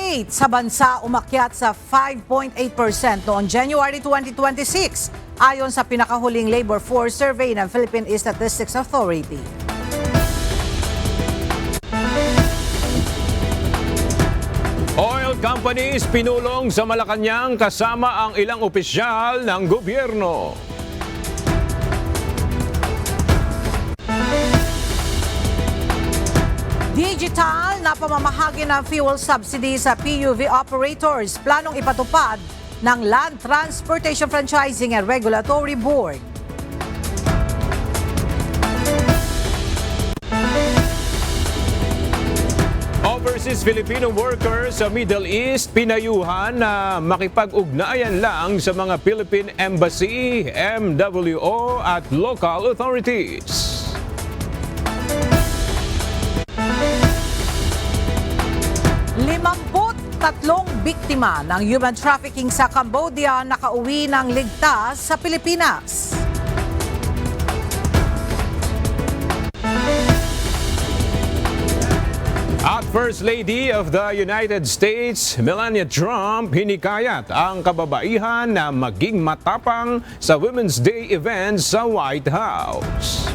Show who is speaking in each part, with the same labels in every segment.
Speaker 1: rate sa bansa umakyat sa 5.8% noong January 2026 ayon sa pinakahuling labor force survey ng Philippine Statistics Authority.
Speaker 2: Oil companies pinulong sa Malacanang kasama ang ilang opisyal ng gobyerno.
Speaker 1: Digital na pamamahagi ng fuel subsidy sa PUV operators planong ipatupad ng Land Transportation Franchising and Regulatory Board.
Speaker 2: Overseas Filipino workers sa Middle East pinayuhan na makipag-ugnayan lang sa mga Philippine Embassy, MWO at local authorities. 53 biktima ng human trafficking sa Cambodia nakauwi ng ligtas sa Pilipinas. At First Lady of the United States, Melania Trump, hinikayat ang kababaihan na maging matapang sa Women's Day event sa White House.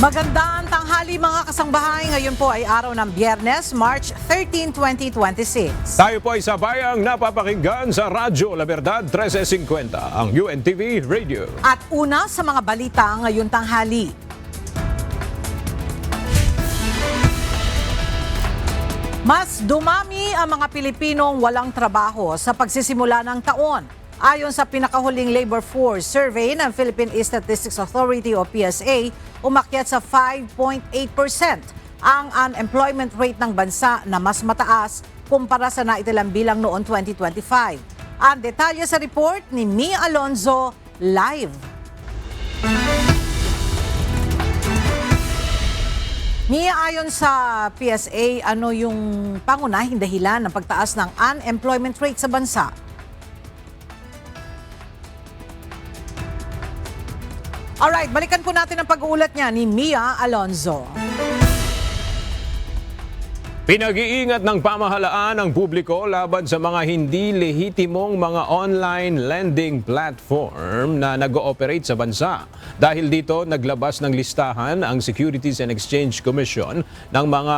Speaker 2: Magandang tanghali mga kasangbahay. Ngayon po ay araw ng Biyernes, March 13, 2026. Tayo po ay sabayang napapakinggan sa Radyo La Verdad 1350, ang UNTV Radio. At una sa mga balita ngayon tanghali. Mas dumami ang mga Pilipinong walang trabaho sa pagsisimula ng taon. Ayon sa pinakahuling labor force survey ng Philippine Statistics Authority o PSA, umakyat sa 5.8% ang unemployment rate ng bansa na mas mataas kumpara sa naitalang bilang noong 2025. Ang detalye sa report ni Mia Alonzo live. Mia, ayon sa PSA, ano yung pangunahing dahilan ng pagtaas ng unemployment rate sa bansa? Alright, balikan po natin ang pag-uulat niya ni Mia Alonzo. Pinag-iingat ng pamahalaan ang publiko laban sa mga hindi lehitimong mga online lending platform na nag-ooperate sa bansa. Dahil dito, naglabas ng listahan ang Securities and Exchange Commission ng mga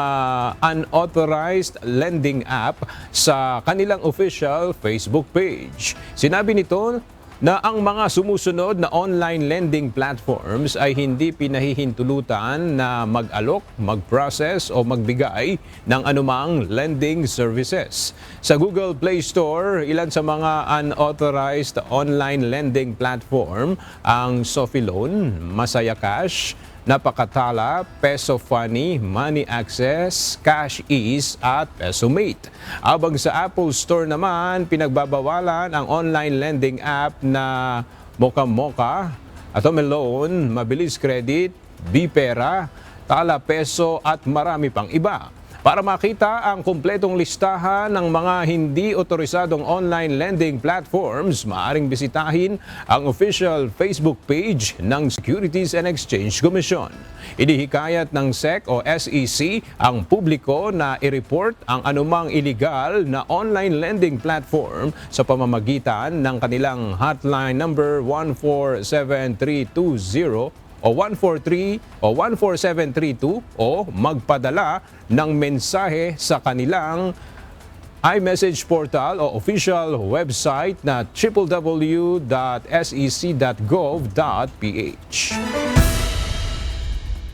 Speaker 2: unauthorized lending app sa kanilang official Facebook page. Sinabi nito na ang mga sumusunod na online lending platforms ay hindi pinahihintulutan na mag-alok, mag-process o magbigay ng anumang lending services. Sa Google Play Store, ilan sa mga unauthorized online lending platform ang SofiLoan, Masaya Cash, Napakatala, Peso Funny, Money Access, Cash Ease at PesoMate. Abang sa Apple Store naman, pinagbabawalan ang online lending app na Moka, Atome Loan, Mabilis Credit, Bpera, Tala Peso at marami pang iba. Para makita ang kumpletong listahan ng mga hindi otorisadong online lending platforms, maaaring bisitahin ang official Facebook page ng Securities and Exchange Commission. Inihikayat ng SEC o SEC ang publiko na i-report ang anumang illegal na online lending platform sa pamamagitan ng kanilang hotline number 147-320 o 143 o 14732 o magpadala ng mensahe sa kanilang iMessage portal o official website na www.sec.gov.ph.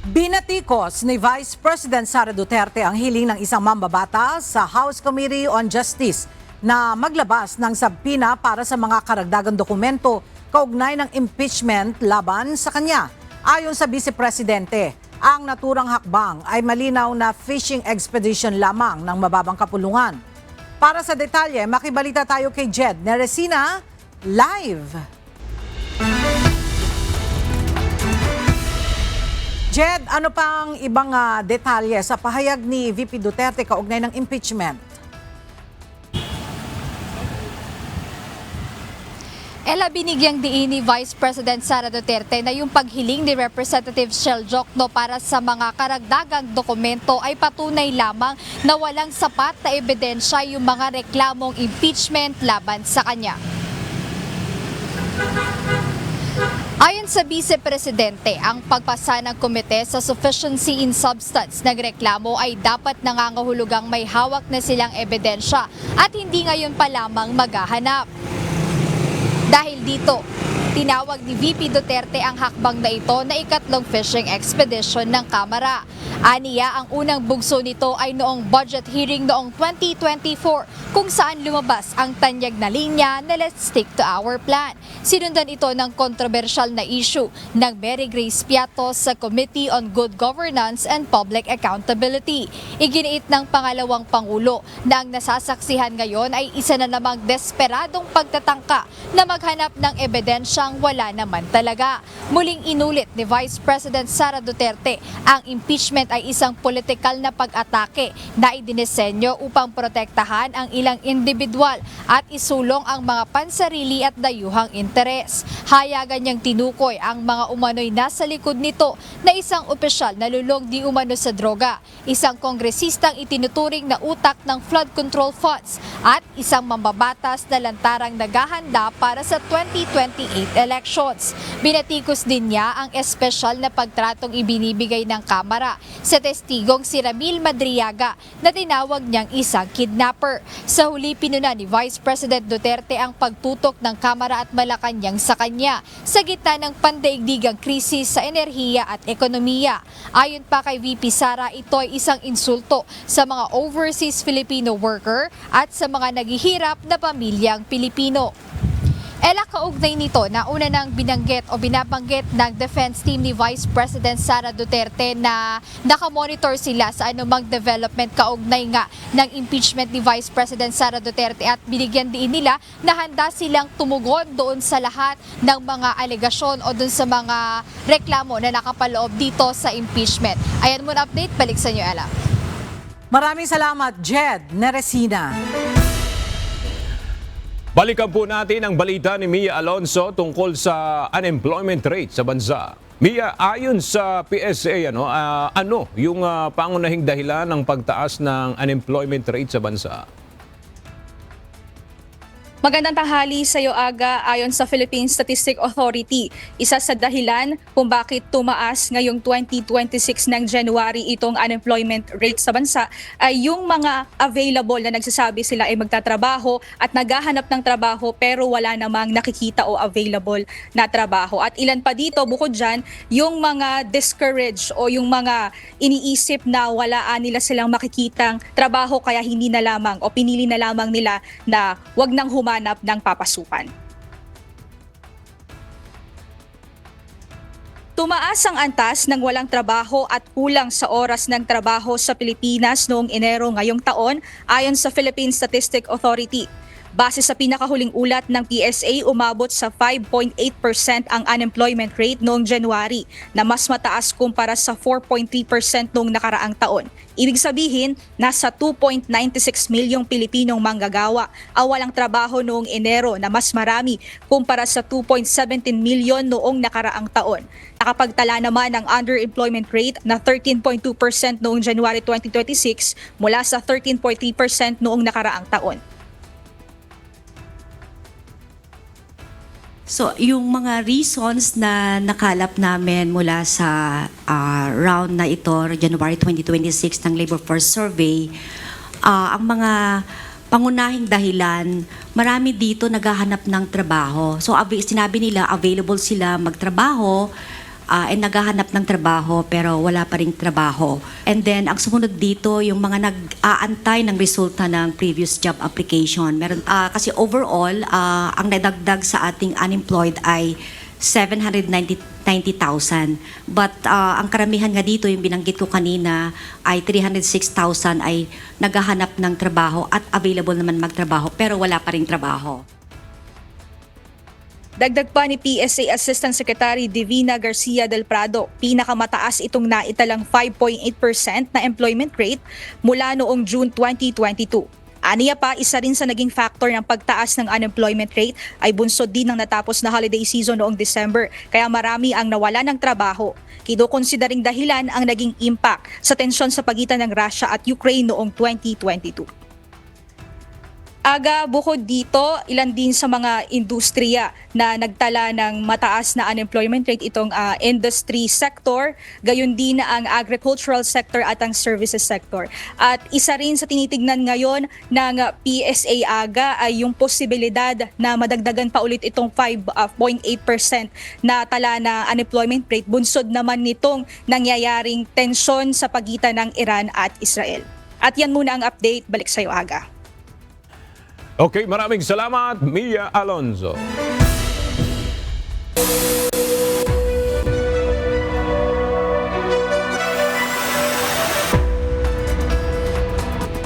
Speaker 1: Binatikos ni Vice President Sara Duterte ang hiling ng isang mambabatas sa House Committee on Justice na maglabas ng sabpina para sa mga karagdagang dokumento kaugnay ng impeachment laban sa kanya. Ayon sa Vice Presidente, ang naturang hakbang ay malinaw na fishing expedition lamang ng mababang kapulungan. Para sa detalye, makibalita tayo kay Jed Neresina live. Jed, ano pang ibang detalye sa pahayag ni VP Duterte kaugnay ng impeachment?
Speaker 3: Ella, binigyang diin ni Vice President Sara Duterte na yung paghiling ni Representative Shell Jokno para sa mga karagdagang dokumento ay patunay lamang na walang sapat na ebidensya yung mga reklamong impeachment laban sa kanya. Ayon sa Vice Presidente, ang pagpasa ng komite sa sufficiency in substance ng reklamo ay dapat nangangahulugang may hawak na silang ebidensya at hindi ngayon pa lamang maghahanap. Dahil dito, tinawag ni VP Duterte ang hakbang na ito na ikatlong fishing expedition ng Kamara. Aniya, ang unang bugso nito ay noong budget hearing noong 2024 kung saan lumabas ang tanyag na linya na let's stick to our plan. Sinundan ito ng kontrobersyal na issue ng Mary Grace Piatos sa Committee on Good Governance and Public Accountability. Iginiit ng pangalawang Pangulo na ang nasasaksihan ngayon ay isa na namang desperadong pagtatangka na maghanap ng ebidensyang wala naman talaga. Muling inulit ni Vice President Sara Duterte ang impeachment ay isang politikal na pag-atake na idinisenyo upang protektahan ang ilang individual at isulong ang mga pansarili at dayuhang interes. Hayagan niyang tinukoy ang mga umano'y nasa likod nito na isang opisyal na lulong di umano sa droga, isang kongresistang itinuturing na utak ng flood control funds at isang mambabatas na lantarang naghahanda para sa 2028 elections. Binatikos din niya ang espesyal na pagtratong ibinibigay ng Kamara sa testigong si Ramil Madriaga na tinawag niyang isang kidnapper. Sa huli, pinuna ni Vice President Duterte ang pagtutok ng Kamara at Malacanang sa kanya sa gitna ng pandaigdigang krisis sa enerhiya at ekonomiya. Ayon pa kay VP Sara, ito ay isang insulto sa mga overseas Filipino worker at sa mga naghihirap na pamilyang Pilipino. Ella, kaugnay nito na una nang binanggit o binabanggit ng defense team ni Vice President Sara Duterte na nakamonitor sila sa anumang development kaugnay nga ng impeachment ni Vice President Sara Duterte at binigyan din nila na handa silang tumugon doon sa lahat ng mga alegasyon o doon sa mga reklamo na nakapaloob dito sa impeachment. Ayan muna update, balik sa inyo, Ella.
Speaker 1: Maraming salamat, Jed Neresina.
Speaker 2: Balikan po natin ang balita ni Mia Alonso tungkol sa unemployment rate sa bansa. Mia, ayon sa PSA, ano yung pangunahing dahilan ng pagtaas ng unemployment rate sa bansa?
Speaker 4: Magandang tanghali sa iyo, Aga. Ayon sa Philippine Statistics Authority, isa sa dahilan kung bakit tumaas ngayong 2026 ng January itong unemployment rate sa bansa ay yung mga available na nagsasabi sila ay magtatrabaho at naghahanap ng trabaho pero wala namang nakikita o available na trabaho. At ilan pa dito, bukod dyan, yung mga discouraged o yung mga iniisip na walaan nila silang makikitang trabaho kaya hindi na lamang o pinili na lamang nila na wag nang humanap ng papasukan. Tumaas ang antas ng walang trabaho at kulang sa oras ng trabaho sa Pilipinas noong Enero ngayong taon ayon sa Philippine Statistics Authority. Base sa pinakahuling ulat ng PSA, umabot sa 5.8% ang unemployment rate noong January na mas mataas kumpara sa 4.3% noong nakaraang taon. Ibig sabihin, nasa 2.96 milyong Pilipinong manggagawa ang walang trabaho noong Enero na mas marami kumpara sa 2.17 milyon noong nakaraang taon. Nakapagtala naman ang underemployment rate na 13.2% noong January 2026 mula sa 13.3% noong nakaraang taon.
Speaker 5: So, yung mga reasons na nakalap namin mula sa round na ito, January 2026 ng Labor Force Survey, ang mga pangunahing dahilan, marami dito naghahanap ng trabaho. So, sinabi nila available sila magtrabaho, naghahanap ng trabaho pero wala pa ring trabaho. And then, ang sumunod dito, yung mga nag-aantay ng resulta ng previous job application. Meron, kasi overall, ang nadagdag sa ating unemployed ay 790,000. But ang karamihan nga dito, yung binanggit ko kanina, ay 306,000 ay naghahanap ng trabaho at available naman magtrabaho pero wala pa ring trabaho.
Speaker 4: Dagdag pa ni PSA Assistant Secretary Divina Garcia del Prado, pinakamataas itong naitalang 5.8% na employment rate mula noong June 2022. Aniya pa, isa rin sa naging factor ng pagtaas ng unemployment rate ay bunsod din ng natapos na holiday season noong December, kaya marami ang nawala ng trabaho. Kinukonsidering dahilan ang naging impact sa tensyon sa pagitan ng Russia at Ukraine noong 2022. Aga, bukod dito, ilan din sa mga industriya na nagtala ng mataas na unemployment rate itong industry sector, gayon din ang agricultural sector at ang services sector. At isa rin sa tinitignan ngayon ng PSA Aga ay yung posibilidad na madagdagan pa ulit itong 5.8% na tala na unemployment rate, bunsod naman nitong nangyayaring tensyon sa pagitan ng Iran at Israel. At yan muna ang update. Balik sa'yo, Aga.
Speaker 2: Okay, maraming salamat, Mia Alonzo.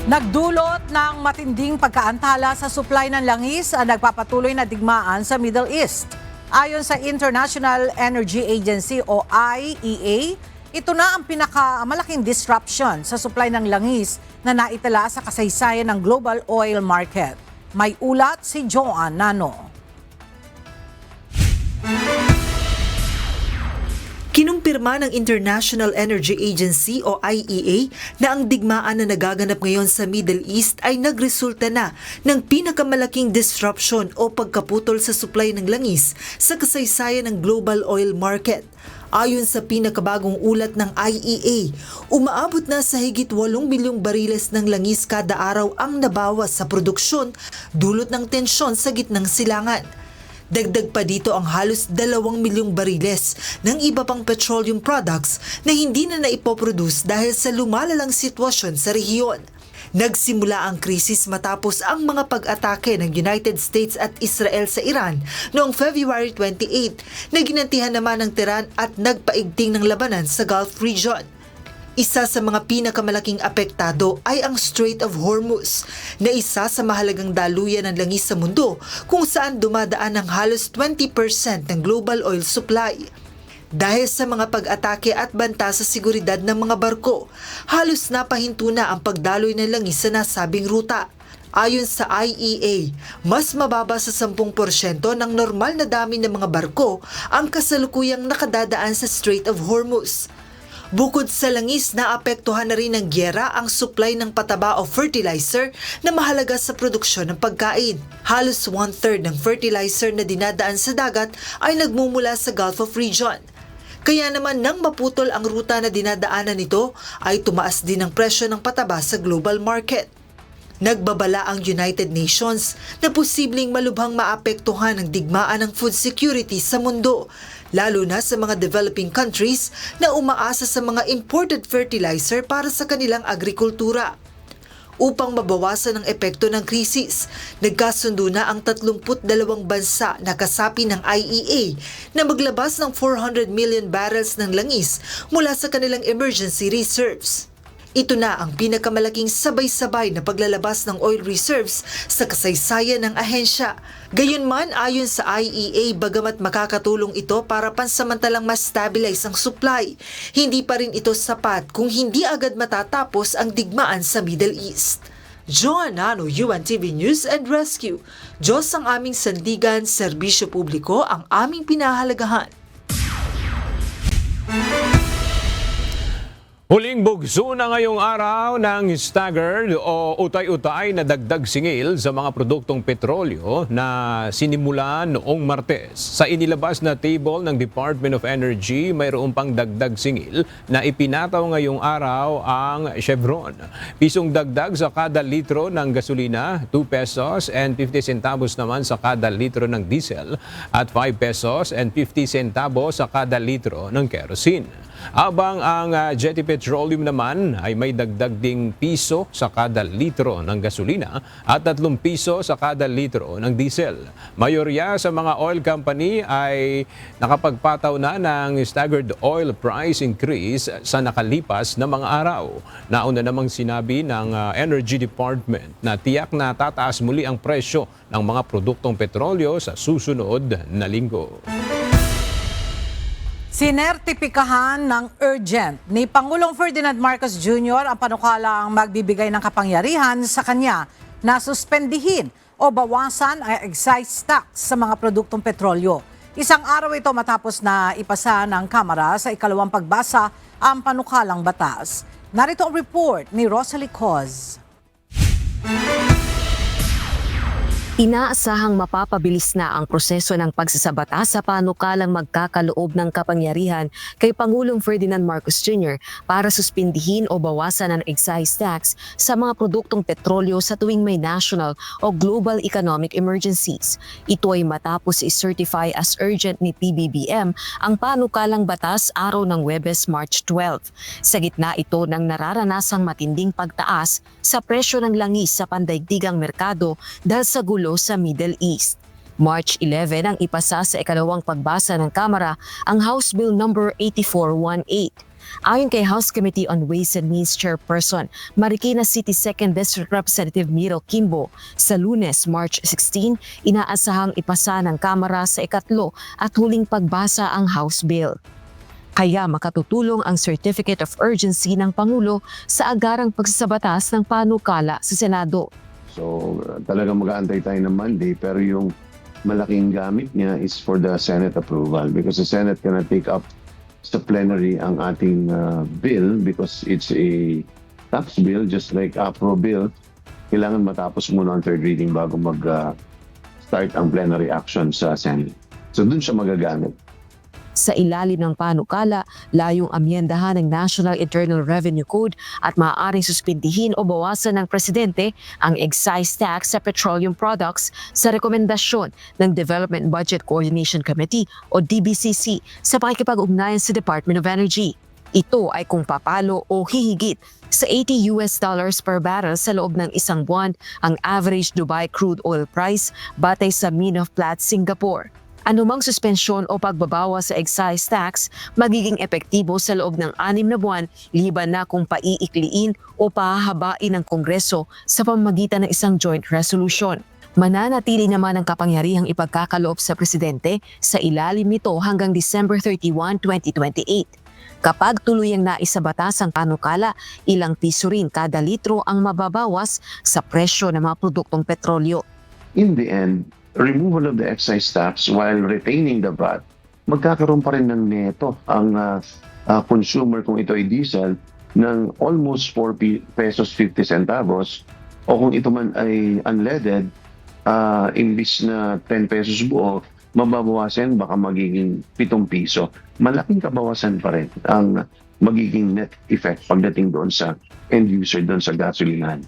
Speaker 1: Nagdulot ng matinding pagkaantala sa supply ng langis ang nagpapatuloy na digmaan sa Middle East. Ayon sa International Energy Agency o IEA, ito na ang pinakamalaking disruption sa supply ng langis na naitala sa kasaysayan ng global oil market. May ulat si Joan Nano.
Speaker 6: Kinumpirma ng International Energy Agency o IEA na ang digmaan na nagaganap ngayon sa Middle East ay nagresulta na ng pinakamalaking disruption o pagkaputol sa supply ng langis sa kasaysayan ng global oil market. Ayon sa pinakabagong ulat ng IEA, umaabot na sa higit 8 bilyong bariles ng langis kada araw ang nabawas sa produksyon dulot ng tensyon sa gitnang silangan. Dagdag pa dito ang halos 2 milyong bariles ng iba pang petroleum products na hindi na naipoproduce dahil sa lumalalang sitwasyon sa rehiyon. Nagsimula ang krisis matapos ang mga pag-atake ng United States at Israel sa Iran noong February 28 na ginantihan naman ng Tehran at nagpaigting ng labanan sa Gulf region. Isa sa mga pinakamalaking apektado ay ang Strait of Hormuz, na isa sa mahalagang daluyan ng langis sa mundo kung saan dumadaan ang halos 20% ng global oil supply. Dahil sa mga pag-atake at banta sa seguridad ng mga barko, halos napahinto na ang pagdaloy ng langis sa nasabing ruta. Ayon sa IEA, mas mababa sa 10% ng normal na dami ng mga barko ang kasalukuyang nakadadaan sa Strait of Hormuz. Bukod sa langis, naapektuhan na rin ng gyera ang supply ng pataba o fertilizer na mahalaga sa produksyon ng pagkain. Halos 1/3 ng fertilizer na dinadaan sa dagat ay nagmumula sa Gulf of region. Kaya naman nang maputol ang ruta na dinadaanan nito, ay tumaas din ang presyo ng pataba sa global market. Nagbabala ang United Nations na posibleng malubhang maapektuhan ng digmaan ng food security sa mundo, lalo na sa mga developing countries na umaasa sa mga imported fertilizer para sa kanilang agrikultura. Upang mabawasan ang epekto ng krisis, nagkasundo na ang 32 bansa na kasapi ng IEA na maglabas ng 400 million barrels ng langis mula sa kanilang emergency reserves. Ito na ang pinakamalaking sabay-sabay na paglalabas ng oil reserves sa kasaysayan ng ahensya. Gayunman, ayon sa IEA, bagamat makakatulong ito para pansamantalang ma-stabilize ang supply, hindi pa rin ito sapat kung hindi agad matatapos ang digmaan sa Middle East. Joan Nano, UNTV News and Rescue. Diyos ang aming sandigan, serbisyo publiko ang aming pinahalagahan.
Speaker 2: Huling bugso na ngayong araw ng staggered o utay-utay na dagdag singil sa mga produktong petrolyo na sinimulan noong Martes. Sa inilabas na table ng Department of Energy, mayroon pang dagdag singil na ipinataw ngayong araw ang Chevron. Pisong dagdag sa kada litro ng gasolina, 2 pesos and 50 centavos naman sa kada litro ng diesel at 5 pesos and 50 centavos sa kada litro ng kerosene. Habang ang Jetty Petroleum naman ay may dagdag ding piso sa kada litro ng gasolina at 3 piso sa kada litro ng diesel. Mayorya sa mga oil company ay nakapagpataw na ng staggered oil price increase sa nakalipas na mga araw. Nauna namang sinabi ng Energy Department na tiyak na tataas muli ang presyo ng mga produktong petrolyo sa susunod na linggo.
Speaker 1: Sinertipikahan ng urgent ni Pangulong Ferdinand Marcos Jr. ang panukalang magbibigay ng kapangyarihan sa kanya na suspendihin o bawasan ang excise tax sa mga produktong petrolyo. Isang araw ito matapos na ipasa ng Kamara sa ikalawang pagbasa ang panukalang batas. Narito ang report ni Rosalie Coz.
Speaker 7: Inaasahang mapapabilis na ang proseso ng pagsasabata sa panukalang magkakaloob ng kapangyarihan kay Pangulong Ferdinand Marcos Jr. para suspindihin o bawasan ang excise tax sa mga produktong petrolyo sa tuwing may national o global economic emergencies. Ito ay matapos i-certify as urgent ni PBBM ang panukalang batas araw ng Huwebes, March 12. Sa gitna ito ng nararanasang matinding pagtaas sa presyo ng langis sa pandaigdigang merkado dahil sa gulo sa Middle East. March 11 ang ipasa sa ikalawang pagbasa ng Kamara ang House Bill No. 8418. Ayon kay House Committee on Ways and Means Chairperson Marikina City 2nd District Representative Miro Kimbo, sa Lunes, March 16, inaasahang ipasa ng Kamara sa ikatlo at huling pagbasa ang House Bill. Kaya makatutulong ang Certificate of Urgency ng Pangulo sa agarang pagsasabatas ng panukala sa Senado.
Speaker 8: So talagang mag-aantay tayo ng Monday, pero yung malaking gamit niya is for the Senate approval because the Senate cannot take up sa plenary ang ating bill because it's a tax bill just like APRO bill. Kailangan matapos muna ang third reading bago mag-start ang plenary action sa Senate. So dun siya magagamit.
Speaker 7: Sa ilalim ng panukala, layong amyendahan ng National Internal Revenue Code at maaaring suspindihin o bawasan ng Presidente ang excise tax sa petroleum products sa rekomendasyon ng Development Budget Coordination Committee o DBCC sa pakikipag-ugnayan sa Department of Energy. Ito ay kung papalo o hihigit sa $80 per barrel sa loob ng isang buwan ang average Dubai crude oil price batay sa Mean of Platts, Singapore. Anumang suspensyon o pagbabawa sa excise tax magiging epektibo sa loob ng 6 na buwan liban na kung paiikliin o pahahabain ng Kongreso sa pamamagitan ng isang joint resolution. Mananatili naman ang kapangyarihang ipagkakaloob sa Presidente sa ilalim nito hanggang December 31, 2028. Kapag tuluyang naisabatas ang panukala, ilang piso rin kada litro ang mababawas sa presyo ng mga produktong petrolyo.
Speaker 8: In the end, removal of the excise tax while retaining the VAT, magkakaroon pa rin ng neto ang consumer kung ito ay diesel ng almost 4 pesos 50 centavos o kung ito man ay unleaded, imbis na 10 pesos buo, mababawasan baka magiging 7 piso. Malaking kabawasan pa rin ang magiging net effect pagdating doon sa end user, doon sa gasolinahan.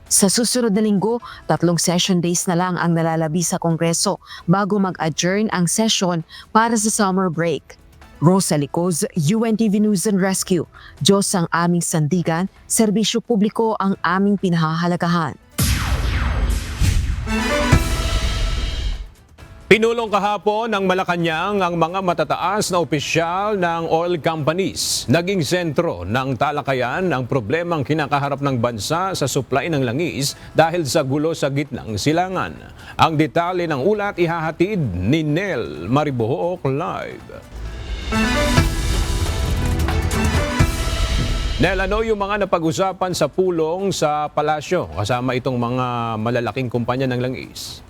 Speaker 7: Sa susunod na linggo, 3 session days na lang ang nalalabi sa Kongreso bago mag-adjourn ang session para sa summer break. Rosalie Coz, UNTV News and Rescue. Diyos ang aming sandigan, serbisyo publiko ang aming pinahahalagahan.
Speaker 2: Pinulong kahapon ng Malacanang ang mga matataas na opisyal ng oil companies. Naging sentro ng talakayan ang problemang kinakaharap ng bansa sa supply ng langis dahil sa gulo sa gitnang silangan. Ang detalye ng ulat ihahatid ni Nel Maribohook live. Nel, ano yung mga napag-usapan sa pulong sa palasyo kasama itong mga malalaking kumpanya ng langis?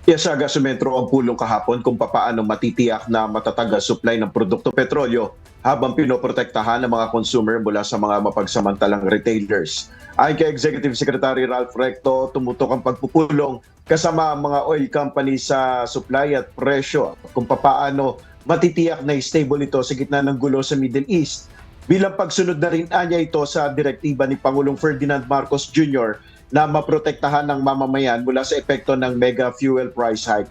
Speaker 9: Yes, sa Gasometro ang pulong kahapon kung papaano matitiyak na matatag ang supply ng produkto petrolyo habang pinoprotektahan ng mga consumer mula sa mga mapagsamantalang retailers. Ayon kay Executive Secretary Ralph Recto, tumutok ang pagpupulong kasama ang mga oil company sa supply at presyo kung papaano matitiyak na stable ito sa gitna ng gulo sa Middle East. Bilang pagsunod na rin anya ito sa direktiba ni Pangulong Ferdinand Marcos Jr. na maprotektahan ng mamamayan mula sa epekto ng mega fuel price hike.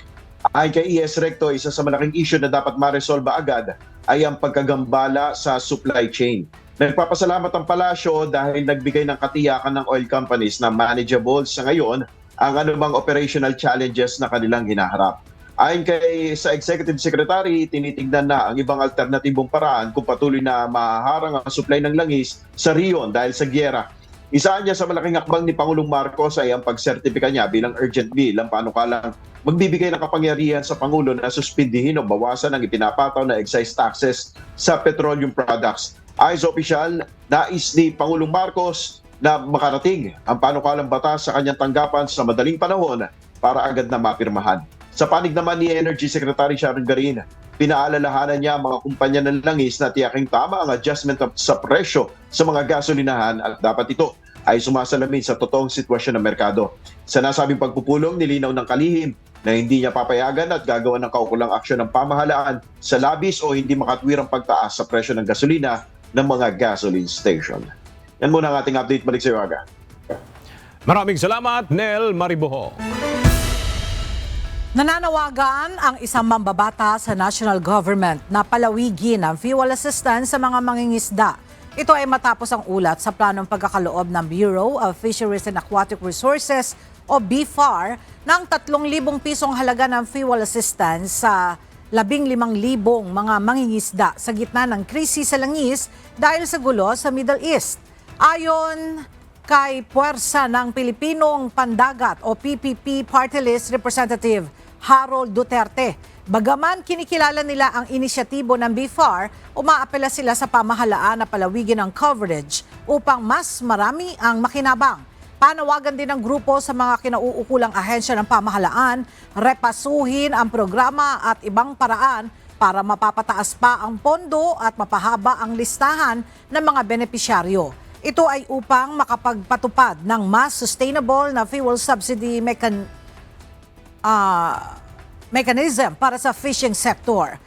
Speaker 9: Ayon kay ES Recto, isa sa malaking issue na dapat maresolba agad ay ang pagkagambala sa supply chain. Nagpapasalamat ang palasyo dahil nagbigay ng katiyakan ng oil companies na manageable sa ngayon ang anumang operational challenges na kanilang hinaharap. Ayon sa Executive Secretary, tinitignan na ang ibang alternatibong paraan kung patuloy na mahaharang ang supply ng langis sa Rion dahil sa gyera. Isa niya sa malaking hakbang ni Pangulong Marcos ay ang pagsertipika niya bilang urgent bill ang panukalang magbibigay ng kapangyarihan sa Pangulo na suspindihin o bawasan ang ipinapataw na excise taxes sa petroleum products. Ayon sa opisyal, nais ni Pangulong Marcos na makarating ang panukalang batas sa kanyang tanggapan sa madaling panahon para agad na mapirmahan. Sa panig naman ni Energy Secretary Sharon Garin, pinaalalahanan niya ang mga kumpanya ng langis na tiyaking tama ang adjustment sa presyo sa mga gasolinahan at dapat ito ay sumasalamin sa totoong sitwasyon ng merkado. Sa nasabing pagpupulong, nilinaw ng kalihim na hindi niya papayagan at gagawa ng kaukulang aksyon ng pamahalaan sa labis o hindi makatwirang pagtaas sa presyo ng gasolina ng mga gasoline station. Yan muna ang ating update. Balik sa iyo, Aga.
Speaker 2: Maraming salamat, Nel Mariboho.
Speaker 1: Nananawagan ang isang mambabata sa national government na palawigin ang fuel assistance sa mga mangingisda. Ito ay matapos ang ulat sa planong pagkakaloob ng Bureau of Fisheries and Aquatic Resources o BFAR ng 3,000 pisong halaga ng fuel assistance sa 15,000 mga mangingisda sa gitna ng krisis sa langis dahil sa gulo sa Middle East. Ayon kay Puwersa ng Pilipinong Pandagat o PPP Party List Representative Harold Duterte, bagaman kinikilala nila ang inisyatibo ng BFAR, umaapela sila sa pamahalaan na palawigin ang coverage upang mas marami ang makinabang. Panawagan din ng grupo sa mga kinauukulang ahensya ng pamahalaan, repasuhin ang programa at ibang paraan para mapapataas pa ang pondo at mapahaba ang listahan ng mga benepisyaryo. Ito ay upang makapagpatupad ng mas sustainable na fuel subsidy mechanism para sa fishing sector.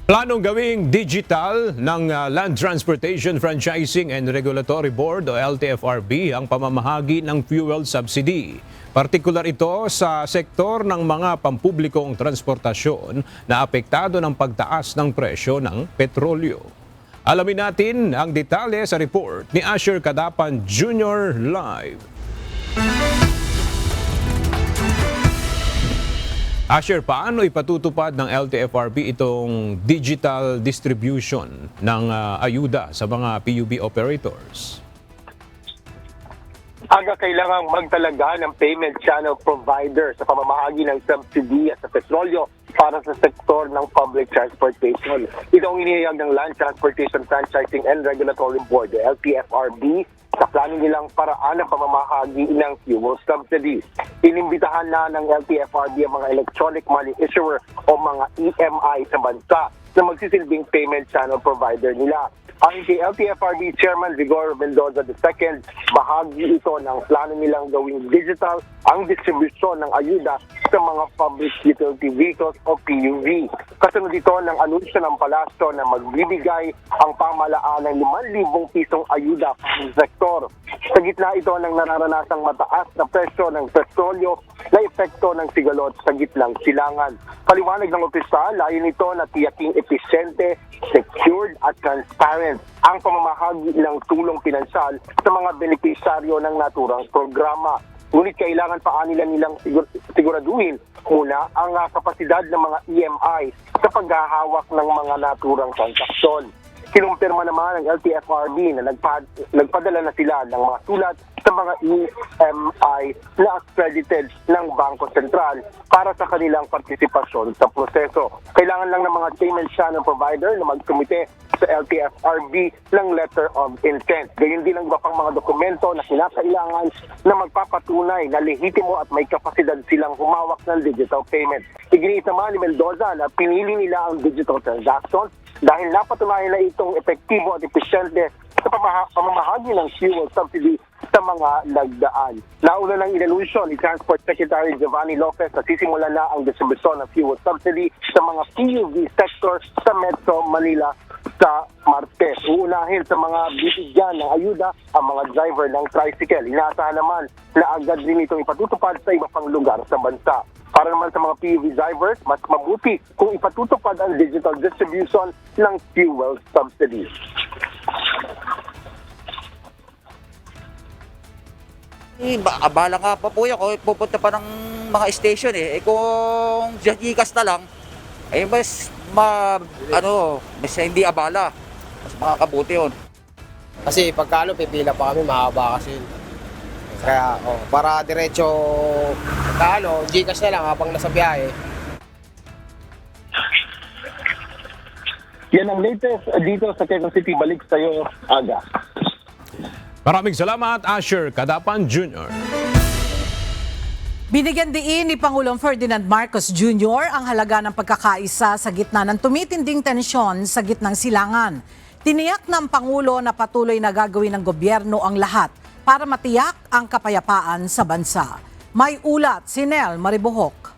Speaker 2: Planong gawing digital ng Land Transportation Franchising and Regulatory Board o LTFRB ang pamamahagi ng fuel subsidy. Partikular ito sa sektor ng mga pampublikong transportasyon na apektado ng pagtaas ng presyo ng petrolyo. Alamin natin ang detalye sa report ni Asher Cadapan Jr. Live. Asher, paano ipatutupad ng LTFRB itong digital distribution ng ayuda sa mga PUB operators?
Speaker 10: Aga, kailangang magtalaga ng payment channel provider sa pamamahagi ng subsidy sa petrolyo para sa sektor ng public transportation. Ito ang inihayag ng Land Transportation Franchising and Regulatory Board, LTFRB, sa plano nilang paraan ng pamamahagi ng fuel subsidy. Inimbitahan na ng LTFRB ang mga electronic money issuer o mga EMI sa bansa na magsisilbing payment channel provider nila. Ayon kay LTFRB Chairman Vigor Mendoza II, bahagi ito ng plano nilang gawing digital ang distribusyon ng ayuda sa mga public utility vehicles o PUV. Kasunod ito ng anunsyo ng palasyo na magbibigay ang pamahalaan ng 5,000 pisong ayuda sa sektor. Sa gitna ito ng nararanasang mataas na presyo ng petrolyo na epekto ng sigalot sa gitnang silangan. Paliwanag ng opisyal, layon ito na tiyaking episyente, secured at transparent ang pamamahagi ng tulong pinansyal sa mga benepisyaryo ng naturang programa. Ngunit kailangan pa nilang siguraduhin muna ang kapasidad ng mga EMI sa paghahawak ng mga naturang transaksyon. Kinumpirma naman ng LTFRB na nagpadala na sila ng mga sulat sa mga EMI na accredited ng Bangko Sentral para sa kanilang partisipasyon sa proseso. Kailangan lang ng mga payment channel provider na magkumite sa LTFRB ng letter of intent. Gayun din ang iba pang mga dokumento na kinakailangan na magpapatunay na lehitimo at may kapasidad silang humawak ng digital payment. Iginiit naman ni Mendoza na pinili nila ang digital transactions dahil napatunayan na itong epektibo at episyente sa pamamahagi ng fuel subsidy sa mga lagdaan. Nauna nang inanunsyo ni Transport Secretary Giovanni Lopez na sisimula na ang distribusyon ng fuel subsidy sa mga PUV sector sa Metro Manila sa Martes. Uunahin sa mga bibigyan ng ayuda ang mga driver ng tricycle. Inaasahan naman na agad rin itong ipatutupad sa iba pang lugar sa bansa. Para naman sa mga PUV drivers, mas mabuti kung ipatutupad ang digital distribution ng fuel subsidies.
Speaker 11: Abala nga pa po yan kung pupunta pa ng mga station kung Gcash na lang, mas hindi abala. Mas makakabuti yun.
Speaker 12: Kasi pagkalo, pipila pa kami, mahaba kasi. Kaya, para diretso Gcash na lang habang nasa biyahe.
Speaker 10: Yan ang latest dito sa Quezon City. Balik sa iyo, Aga.
Speaker 2: Maraming salamat, Asher Cadapan Jr.
Speaker 1: Binigyan diin ni Pangulong Ferdinand Marcos Jr. ang halaga ng pagkakaisa sa gitna ng tumitinding tensyon sa gitnang silangan. Tiniyak ng Pangulo na patuloy na gagawin ng gobyerno ang lahat para matiyak ang kapayapaan sa bansa. May ulat si Nel Maribohok.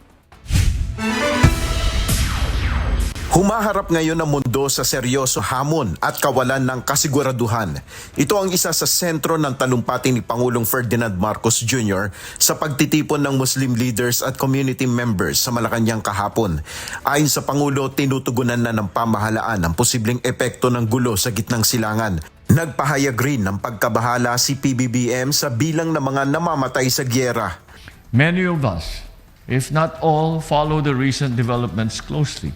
Speaker 13: Humaharap ngayon ang mundo sa seryoso hamon at kawalan ng kasiguraduhan. Ito ang isa sa sentro ng talumpati ni Pangulong Ferdinand Marcos Jr. sa pagtitipon ng Muslim leaders at community members sa Malacanang kahapon. Ayon sa Pangulo, tinutugunan na ng pamahalaan ang posibleng epekto ng gulo sa gitnang silangan. Nagpahayag rin ng pagkabahala si PBBM sa bilang ng mga namamatay sa gyera.
Speaker 14: Many of us, if not all, follow the recent developments closely.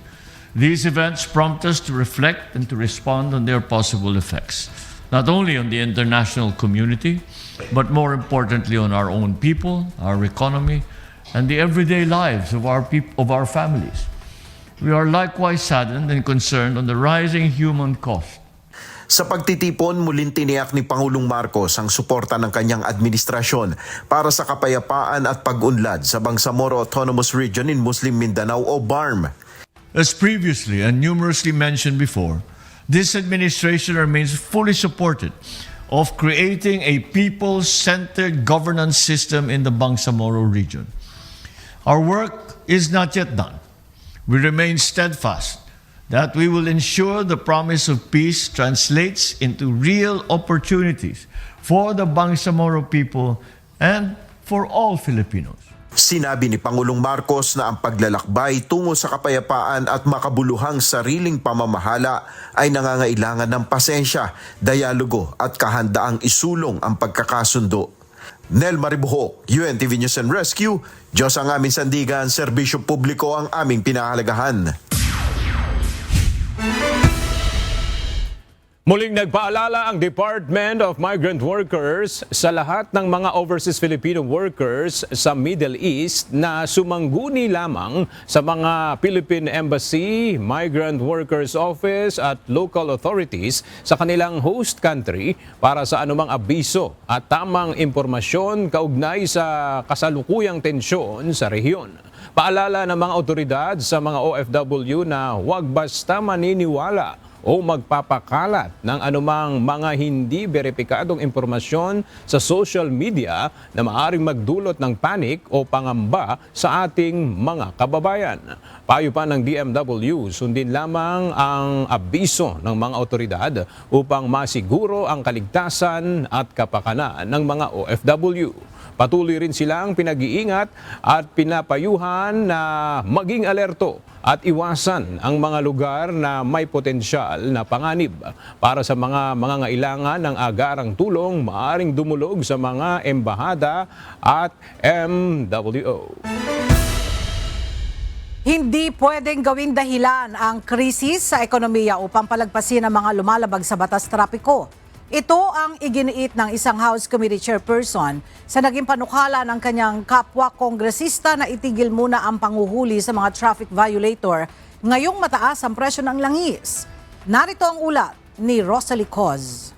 Speaker 14: These events prompt us to reflect and to respond on their possible effects, not only on the international community, but more importantly on our own people, our economy, and the everyday lives of our families. We are likewise saddened and concerned on the rising human cost.
Speaker 13: Sa pagtitipon, muling tiniyak ni Pangulong Marcos ang suporta ng kanyang administrasyon para sa kapayapaan at pag-unlad sa Bangsamoro Autonomous Region in Muslim Mindanao o BARM.
Speaker 14: As previously and numerously mentioned before, this administration remains fully supported of creating a people-centered governance system in the Bangsamoro region. Our work is not yet done. We remain steadfast that we will ensure the promise of peace translates into real opportunities for the Bangsamoro people and for all Filipinos.
Speaker 13: Sinabi ni Pangulong Marcos na ang paglalakbay tungo sa kapayapaan at makabuluhang sariling pamamahala ay nangangailangan ng pasensya, dialogo at kahandaang isulong ang pagkakasundo. Nel Maribohok, UNTV News and Rescue, Diyos ang aming sandigan, serbisyo publiko ang aming pinahalagahan.
Speaker 2: Muling nagpaalala ang Department of Migrant Workers sa lahat ng mga overseas Filipino workers sa Middle East na sumangguni lamang sa mga Philippine Embassy, Migrant Workers Office at local authorities sa kanilang host country para sa anumang abiso at tamang impormasyon kaugnay sa kasalukuyang tensyon sa rehiyon. Paalala ng mga otoridad sa mga OFW na huwag basta maniniwala o magpapakalat ng anumang mga hindi beripikadong impormasyon sa social media na maaaring magdulot ng panik o pangamba sa ating mga kababayan. Payo pa ng DMW, sundin lamang ang abiso ng mga otoridad upang masiguro ang kaligtasan at kapakanan ng mga OFW. Patuloy rin silang pinag-iingat at pinapayuhan na maging alerto at iwasan ang mga lugar na may potensyal na panganib. Para sa mga mangangailangan ng agarang tulong, maaaring dumulog sa mga embahada at MWO.
Speaker 1: Hindi pwedeng gawing dahilan ang krisis sa ekonomiya upang palagpasin ang mga lumalabag sa batas trapiko. Ito ang iginiit ng isang House Committee Chairperson sa naging panukala ng kanyang kapwa kongresista na itigil muna ang panghuhuli sa mga traffic violator ngayong mataas ang presyo ng langis. Narito ang ulat ni Rosalie Coz.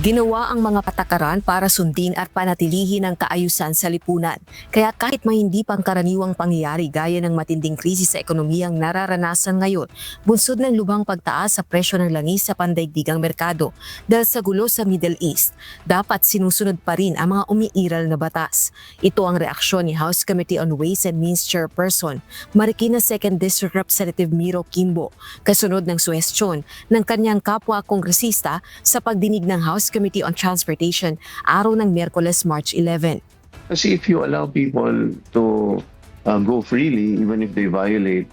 Speaker 7: Ginawa ang mga patakaran para sundin at panatilihin ang kaayusan sa lipunan. Kaya kahit may hindi pangkaraniwang pangyayari gaya ng matinding krisis sa ekonomiyang nararanasan ngayon, bunsod ng lubhang pagtaas sa presyo ng langis sa pandaigdigang merkado dahil sa gulo sa Middle East, dapat sinusunod pa rin ang mga umiiral na batas. Ito ang reaksyon ni House Committee on Ways and Means Chairperson Marikina 2nd District Representative Miro Kimbo, kasunod ng suhestyon ng kanyang kapwa kongresista sa pagdinig ng House Committee on Transportation araw ng Miyerkules, March 11.
Speaker 8: Kasi if you allow people to go freely, even if they violate,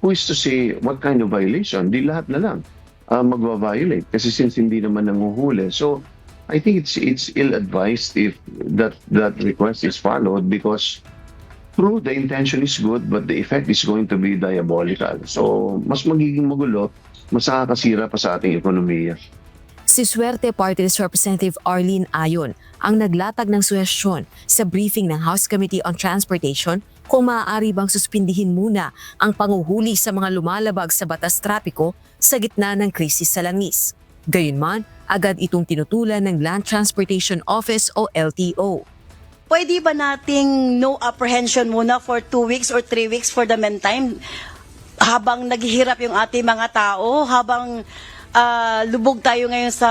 Speaker 8: who is to say what kind of violation? Di lahat na lang magva-violate kasi since hindi naman nanguhuli. So, I think it's ill-advised if that request is followed because true, the intention is good but the effect is going to be diabolical. So, mas magiging magulo, mas nakakasira pa sa ating ekonomiya.
Speaker 7: Si Suerte Party List Representative Arlene Ayon ang naglatag ng suhestyon sa briefing ng House Committee on Transportation kung maaari bang suspindihin muna ang panguhuli sa mga lumalabag sa batas trapiko sa gitna ng krisis sa langis. Gayunman, agad itong tinutulan ng Land Transportation Office o LTO.
Speaker 15: Pwede ba nating no apprehension muna for 2 weeks or 3 weeks for the meantime habang naghihirap yung ating mga tao, habang lubog tayo ngayon sa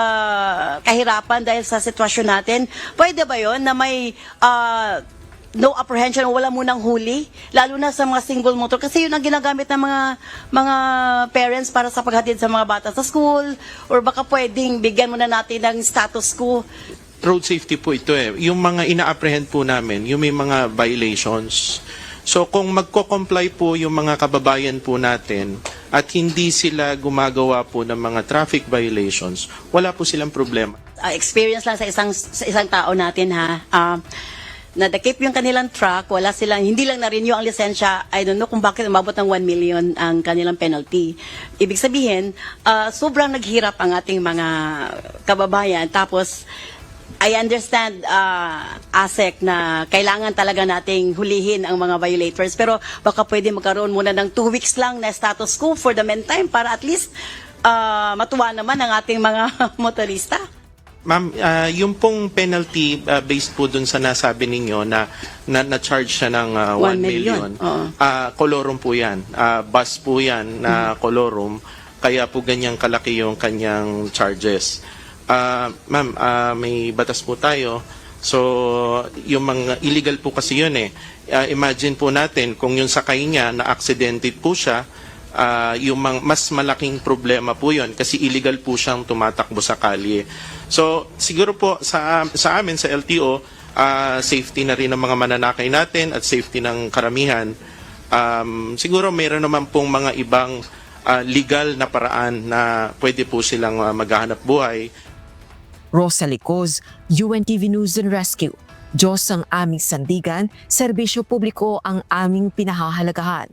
Speaker 15: kahirapan dahil sa sitwasyon natin? Pwede ba yon na may no apprehension, wala munang huli, lalo na sa mga single motor kasi yun ang ginagamit ng mga parents para sa paghatid sa mga bata sa school, or baka pwedeng bigyan muna natin ng status quo.
Speaker 16: Road safety po ito eh. Yung mga ina-apprehend po namin, yung may mga violations. So kung magko-comply po yung mga kababayan po natin at hindi sila gumagawa po ng mga traffic violations, wala po silang problema.
Speaker 15: Experience lang sa isang tao natin ha. Nadakip yung kanilang truck, wala silang, hindi lang na-renew ang lisensya. I don't know kung bakit umabot ng 1 million ang kanilang penalty. Ibig sabihin, sobrang naghirap ang ating mga kababayan. Tapos, I understand, ASEC, na kailangan talaga nating hulihin ang mga violators. Pero baka pwede magkaroon muna ng 2 weeks lang na status quo for the meantime para at least matuwa naman ang ating mga motorista.
Speaker 16: Ma'am, yung pong penalty based po dun sa nasabi ninyo na charge siya ng 1 million. Colorum po yan. Bus po yan na colorum. Kaya po ganyang kalaki yung kanyang charges. Ma'am, may batas po tayo. So, yung mga illegal po kasi yun eh. Imagine po natin kung yung sakay niya na accidented po siya, yung mas malaking problema po yun kasi illegal po siyang tumatakbo sa kalye. So, siguro po sa amin, sa LTO, safety na rin ng mga mananakay natin at safety ng karamihan. Siguro mayroon naman pong mga ibang legal na paraan na pwede po silang maghahanap buhay.
Speaker 7: Rosalie Coz, UNTV News and Rescue. Diyos ang aming sandigan, serbisyo publiko ang aming pinahahalagahan.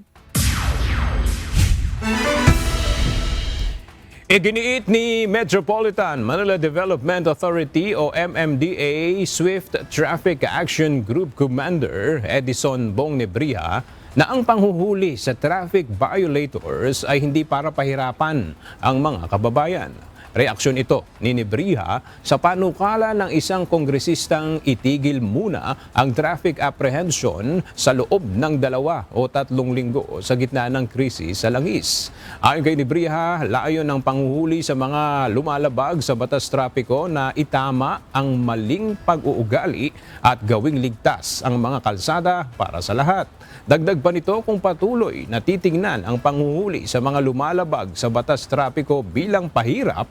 Speaker 2: Iginiit ni Metropolitan Manila Development Authority o MMDA Swift Traffic Action Group Commander Edison Bong Nebriha na ang panghuhuli sa traffic violators ay hindi para pahirapan ang mga kababayan. Reaksyon ito ni Nebriha sa panukala ng isang kongresistang itigil muna ang traffic apprehension sa loob ng 2 o 3 linggo sa gitna ng krisis sa langis. Ayon kay Nebriha, layon ng panghuhuli sa mga lumalabag sa batas trapiko na itama ang maling pag-uugali at gawing ligtas ang mga kalsada para sa lahat. Dagdag pa nito kung patuloy na titingnan ang panghuhuli sa mga lumalabag sa batas trapiko bilang pahirap,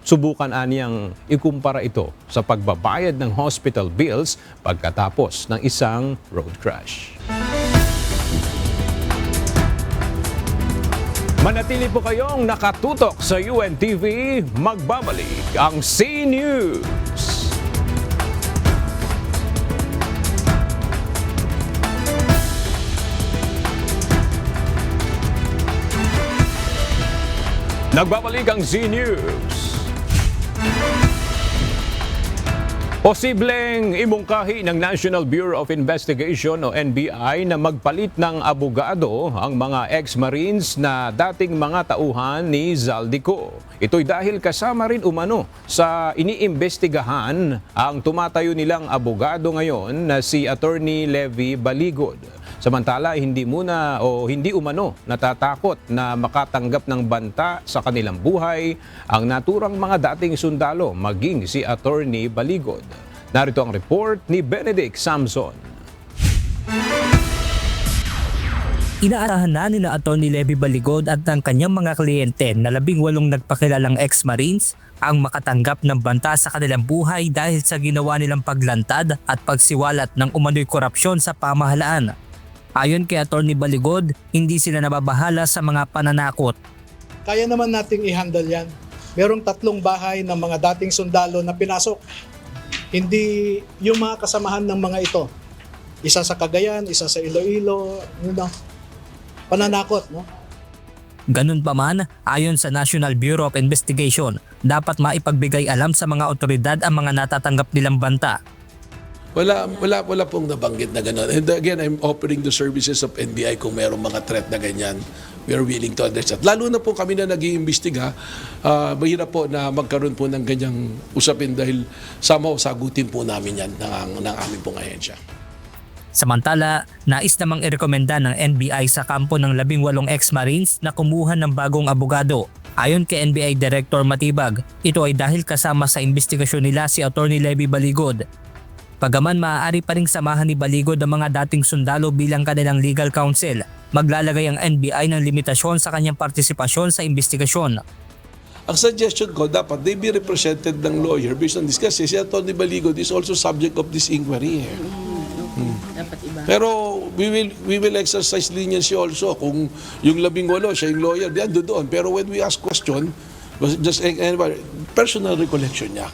Speaker 2: subukan aniyang ikumpara ito sa pagbabayad ng hospital bills pagkatapos ng isang road crash. Manatili po kayong nakatutok sa UNTV, magbabalik ang C-News. Nagbabalik ang Z News. Posibleng imungkahi ng National Bureau of Investigation o NBI na magpalit ng abogado ang mga ex-Marines na dating mga tauhan ni Zaldico. Ito'y dahil kasama rin umano sa iniimbestigahan ang tumatayo nilang abogado ngayon na si Attorney Levi Baligod. Samantala, hindi umano natatakot na makatanggap ng banta sa kanilang buhay ang naturang mga dating sundalo maging si Attorney Baligod. Narito ang report ni Benedict Samson.
Speaker 17: Inaasahan na ni Attorney Levi Baligod at ng kanyang mga kliyente na 18 nagpakilalang ex-Marines ang makatanggap ng banta sa kanilang buhay dahil sa ginawa nilang paglantad at pagsiwalat ng umano'y korupsyon sa pamahalaan. Ayon kay Attorney Baligod, hindi sila nababahala sa mga pananakot.
Speaker 18: Kaya naman nating i-handle yan. Merong 3 bahay ng mga dating sundalo na pinasok. Hindi yung mga kasamahan ng mga ito. Isa sa Cagayan, isa sa Iloilo, pananakot. No?
Speaker 17: Ganun pa man, ayon sa National Bureau of Investigation, dapat maipagbigay alam sa mga otoridad ang mga natatanggap nilang banta.
Speaker 19: Wala pong nabanggit na gano'n. And again, I'm offering the services of NBI kung mayroong mga threat na ganyan. We are willing to address that. Lalo na po kami na nag-iimbestiga, mahirap po na magkaroon po ng ganyang usapin dahil sagutin po namin yan ng aming pong ahensya.
Speaker 17: Samantala, nais namang irekomenda ng NBI sa kampo ng 18 ex-Marines na kumuha ng bagong abogado. Ayon kay NBI Director Matibag, ito ay dahil kasama sa investigasyon nila si Attorney Levi Baligod. Pagaman maaari pa ring samahan ni Baligod ang mga dating sundalo bilang kanilang legal counsel, maglalagay ang NBI ng limitasyon sa kanyang partisipasyon sa investigasyon.
Speaker 19: Ang suggestion ko, dapat they be represented ng lawyer based on this kasi si Atty. Baligod is also subject of this inquiry.
Speaker 15: Dapat iba.
Speaker 19: Pero we will exercise leniency also. Kung yung 18 siya yung lawyer, diyan doon. Pero when we ask question, just personal recollection niya.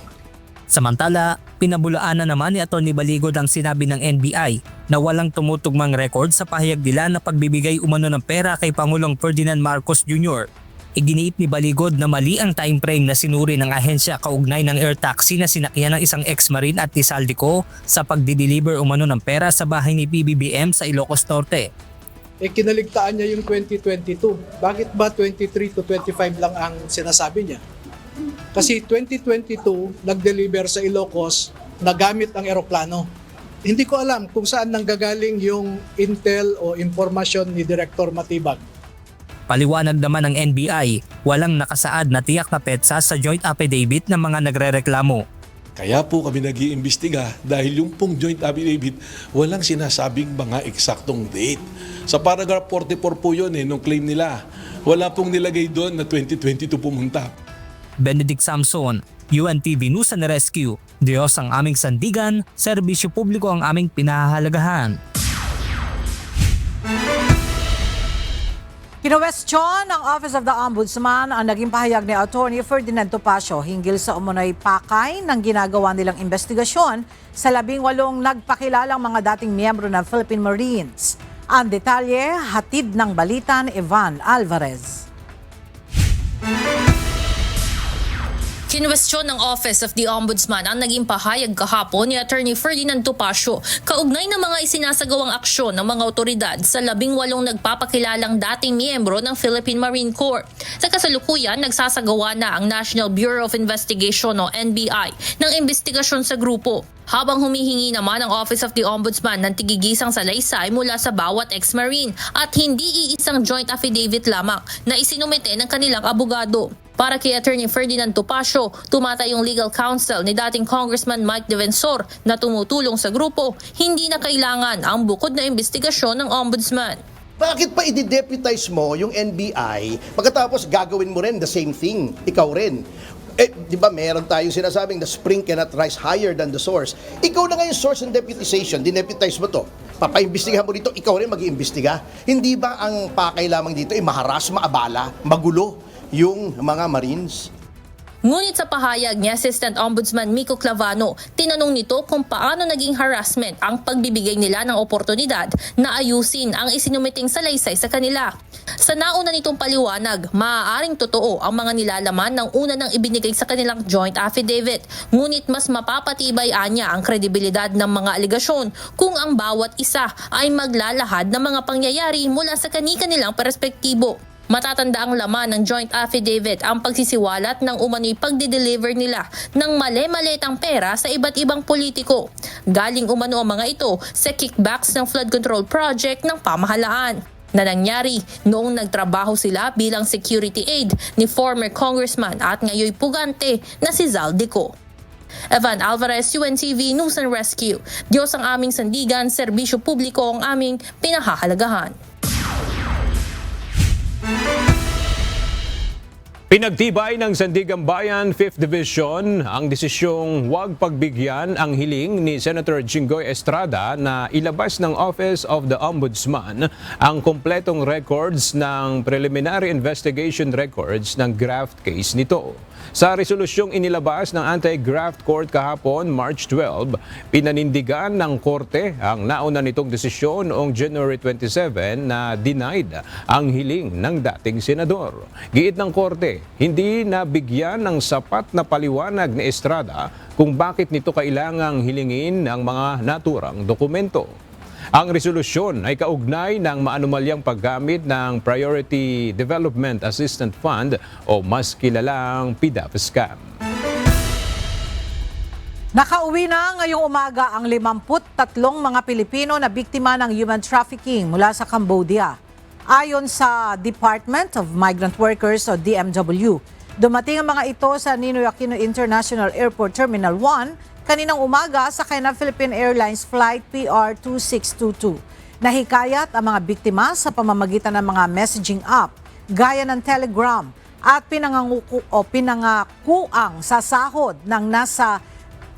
Speaker 17: Samantala, pinabulaan na naman ni Atty. Baligod ang sinabi ng NBI na walang tumutugmang record sa pahayag nila na pagbibigay umano ng pera kay Pangulong Ferdinand Marcos Jr. Iginiit ni Baligod na mali ang time frame na sinuri ng ahensya kaugnay ng air taxi na sinakyan ng isang ex-Marine at ni Zaldico sa pagdi-deliver umano ng pera sa bahay ni PBBM sa Ilocos Norte.
Speaker 18: Kinaligtaan niya yung 2022. Bakit ba 23 to 25 lang ang sinasabi niya? Kasi 2022, nag-deliver sa Ilocos na gamit ang eroplano. Hindi ko alam kung saan nanggagaling yung intel o informasyon ni Director Matibag.
Speaker 17: Paliwanag naman ng NBI, walang nakasaad na tiyak na petsa sa joint affidavit ng mga nagrereklamo.
Speaker 19: Kaya po kami nag-iimbestiga dahil yung pong joint affidavit, walang sinasabing mga eksaktong date. Sa paragraph 44 po yun nung claim nila. Wala pong nilagay doon na 2022 pumunta.
Speaker 17: Benedict Samson, UNTV News and Rescue. Diyos ang aming sandigan, serbisyo publiko ang aming pinahahalagahan.
Speaker 1: Kinwestiyon ng Office of the Ombudsman ang naging pahayag ni Attorney Ferdinand Topacio hinggil sa umunoy pakay ng ginagawa nilang investigasyon sa 18 nagpakilalang mga dating miyembro ng Philippine Marines. Ang detalye, hatid ng balita ni Ivan Alvarez.
Speaker 20: Kinwestiyon ng Office of the Ombudsman ang naging pahayag kahapon ni Attorney Ferdinand Topacio kaugnay ng mga isinasagawang aksyon ng mga otoridad sa 18 nagpapakilalang dating miyembro ng Philippine Marine Corps. Sa kasalukuyan, nagsasagawa na ang National Bureau of Investigation o NBI ng investigasyon sa grupo. Habang humihingi naman ang Office of the Ombudsman ng tigigisang salaysay mula sa bawat ex-Marine at hindi iisang joint affidavit lamang na isinumite ng kanilang abogado. Para kay Attorney Ferdinand Topacio, tumatayong legal counsel ni dating Congressman Mike Defensor na tumutulong sa grupo, hindi na kailangan ang bukod na investigasyon ng Ombudsman.
Speaker 21: Bakit pa i-deputize mo yung NBI pagkatapos gagawin mo rin the same thing, ikaw rin? Di ba meron tayong sinasabing the spring cannot rise higher than the source. Ikaw na nga yung source ng deputization, dineputize mo to. Papaimbestigahan mo dito, ikaw rin mag-iimbestiga. Hindi ba ang pakay lamang dito ay maharas, maabala, magulo yung mga Marines?
Speaker 20: Ngunit sa pahayag ni Assistant Ombudsman Miko Clavano, tinanong nito kung paano naging harassment ang pagbibigay nila ng oportunidad na ayusin ang isinumiting salaysay sa kanila. Sa nauna nitong paliwanag, maaaring totoo ang mga nilalaman ng una nang ibinigay sa kanilang joint affidavit. Ngunit mas mapapatibay anya ang kredibilidad ng mga aligasyon kung ang bawat isa ay maglalahad ng mga pangyayari mula sa kani-kanilang perspektibo. Matatanda ang laman ng joint affidavit ang pagsisiwalat ng umano'y pagdi-deliver nila ng mali-malitang pera sa iba't ibang politiko. Galing umano ang mga ito sa kickbacks ng flood control project ng pamahalaan na nangyari noong nagtrabaho sila bilang security aide ni former congressman at ngayoy pugante na si Zaldico. Evan Alvarez, UNTV News and Rescue. Diyos ang aming sandigan, serbisyo publiko ang aming pinahahalagahan.
Speaker 2: Pinagtibay ng Sandigan Bayan 5th Division ang desisyong huwag pagbigyan ang hiling ni Senator Jinggoy Estrada na ilabas ng Office of the Ombudsman ang kompletong records ng preliminary investigation records ng graft case nito. Sa resolusyong inilabas ng Anti-Graft Court kahapon, March 12, pinanindigan ng Korte ang nauna nitong desisyon noong January 27 na denied ang hiling ng dating senador. Giit ng Korte, hindi nabigyan ng sapat na paliwanag ni Estrada kung bakit nito kailangang hilingin ang mga naturang dokumento. Ang resolusyon ay kaugnay ng maanumalyang paggamit ng Priority Development Assistance Fund o mas kilalang PDAP scam.
Speaker 1: Nakauwi na ngayong umaga ang 53 mga Pilipino na biktima ng human trafficking mula sa Cambodia. Ayon sa Department of Migrant Workers o DMW, dumating ang mga ito sa Ninoy Aquino International Airport Terminal 1 kaninang umaga sa ng Philippine Airlines Flight PR2622. Nahikayat ang mga biktima sa pamamagitan ng mga messaging app gaya ng Telegram at pinangakuang sa sahod ng nasa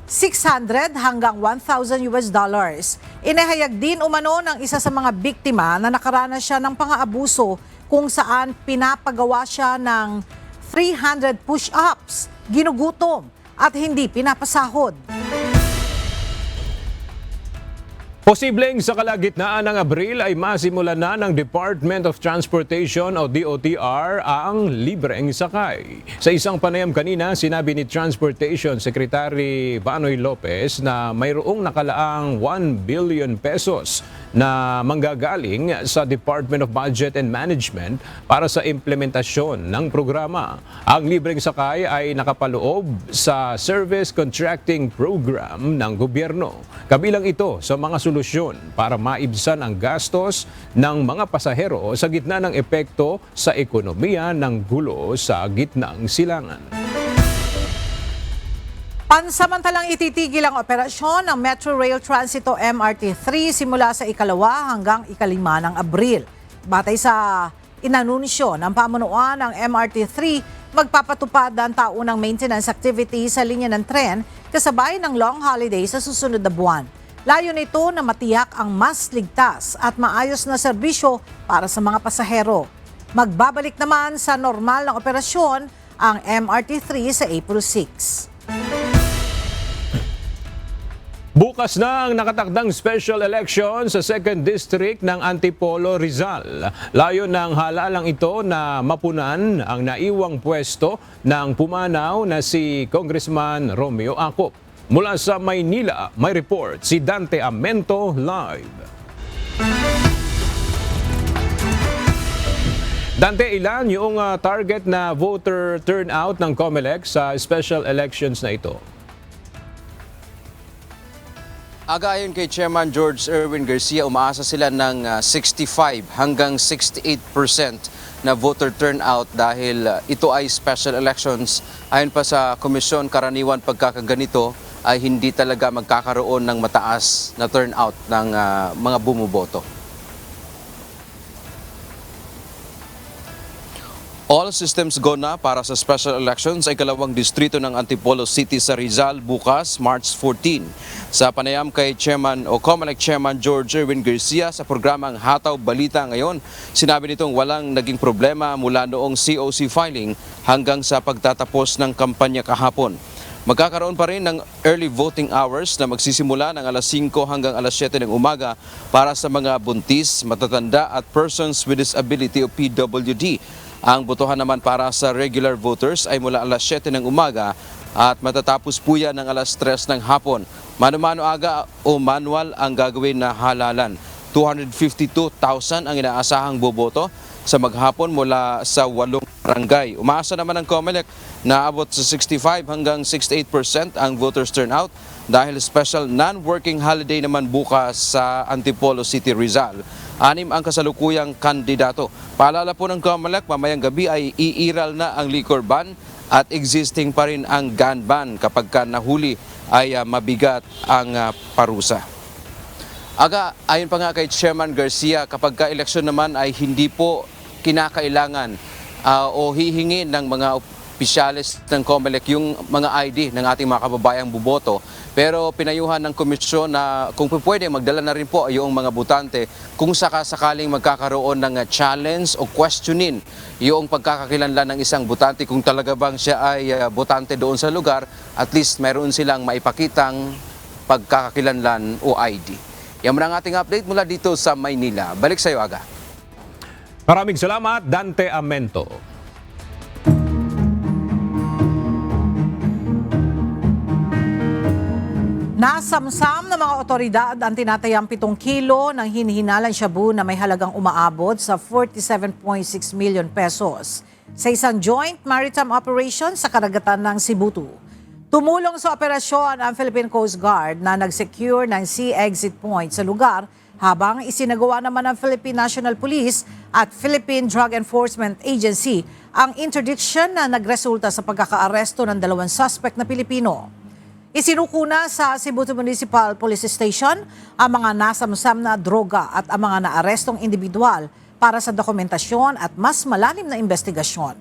Speaker 1: 600 hanggang $1,000 US. Inihayag din umano ng isa sa mga biktima na nakaranas siya ng pang-aabuso kung saan pinapagawa siya ng 300 push-ups, ginugutom at hindi pinapasahod.
Speaker 2: Posibleng sa kalagitnaan ng Abril ay masimulan na ng Department of Transportation o DOTR ang libreng sakay. Sa isang panayam kanina, sinabi ni Transportation Secretary Banoy Lopez na mayroong nakalaang 1 billion pesos na manggagaling sa Department of Budget and Management para sa implementasyon ng programa. Ang libreng sakay ay nakapaloob sa Service Contracting Program ng gobyerno. Kabilang ito sa mga solusyon para maibsan ang gastos ng mga pasahero sa gitna ng epekto sa ekonomiya ng gulo sa gitnang silangan.
Speaker 1: Pansamantalang ititigil ang operasyon ng Metro Rail Transit o MRT-3 simula sa ikalawa hanggang ikalima ng Abril. Batay sa inanunsyo ng pamunuan ng MRT-3, magpapatupad ang taunang maintenance activity sa linya ng tren kasabay ng long holiday sa susunod na buwan. Layo nito na matiyak ang mas ligtas at maayos na serbisyo para sa mga pasahero. Magbabalik naman sa normal na operasyon ang MRT-3 sa April 6.
Speaker 2: Bukas na ang nakatakdang special election sa 2nd District ng Antipolo, Rizal. Layo ng halalang ito na mapunan ang naiwang pwesto ng pumanaw na si Congressman Romeo Acop. Mula sa Maynila, may report si Dante Amento live. Dante, ilan yung target na voter turnout ng COMELEC sa special elections na ito?
Speaker 3: Ayon kay Chairman George Erwin Garcia, umaasa sila ng 65 hanggang 68% na voter turnout dahil ito ay special elections. Ayon pa sa komisyon, karaniwan pagkakaganito ay hindi talaga magkakaroon ng mataas na turnout ng mga bumuboto. All systems go na para sa special elections ay kalawang distrito ng Antipolo City sa Rizal bukas, March 14. Sa panayam kay Chairman o COMELEC Chairman George Erwin Garcia sa programang Hataw Balita ngayon, sinabi nitong walang naging problema mula noong COC filing hanggang sa pagtatapos ng kampanya kahapon. Magkakaroon pa rin ng early voting hours na magsisimula ng alas 5 hanggang alas 7 ng umaga para sa mga buntis, matatanda at persons with disability o PWD. Ang botohan naman para sa regular voters ay mula alas 7 ng umaga at matatapos po yan ng alas 3 ng hapon. Mano-mano aga o manual ang gagawin na halalan. 252,000 ang inaasahang boboto sa maghapon mula sa 8 barangay. Umaasa naman ang COMELEC na abot sa 65 hanggang 68% ang voters turnout dahil special non-working holiday naman bukas sa Antipolo City, Rizal. 6 ang kasalukuyang kandidato. Paalala po ng COMELEC, mamayang gabi ay iiral na ang liquor ban at existing pa rin ang gun ban kapag nahuli ay mabigat ang parusa. Aga, ayon pa nga kay Chairman Garcia, kapag ka-eleksyon naman ay hindi po kinakailangan o hihingi ng mga opisyalis ng COMELEC yung mga ID ng ating mga kababayang buboto. Pero pinayuhan ng komisyon na kung pwede magdala na rin po yung mga botante kung sakaling magkakaroon ng challenge o questionin yung pagkakakilanlan ng isang botante kung talaga bang siya ay botante doon sa lugar, at least meron silang maipakitang pagkakakilanlan o ID. Yan muna ang ating update mula dito sa Maynila. Balik sa iyo, Aga.
Speaker 2: Maraming salamat, Dante Amento.
Speaker 1: Nasamsam ng mga otoridad ang tinatayang 7 kilo ng hinihinalang shabu na may halagang umaabot sa 47.6 million pesos sa isang joint maritime operation sa karagatan ng Sibutu. Tumulong sa operasyon ang Philippine Coast Guard na nag-secure ng sea exit point sa lugar habang isinagawa naman ng Philippine National Police at Philippine Drug Enforcement Agency ang interdiction na nagresulta sa pagkakaaresto ng 2 suspect na Pilipino. Isinuko na sa Sibutu Municipal Police Station ang mga nasamsam na droga at ang mga naarestong individual para sa dokumentasyon at mas malalim na investigasyon.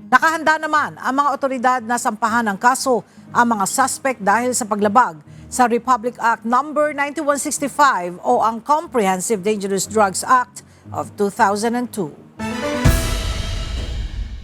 Speaker 1: Nakahanda naman ang mga otoridad na sampahan ng kaso ang mga suspect dahil sa paglabag sa Republic Act No. 9165 o ang Comprehensive Dangerous Drugs Act of 2002.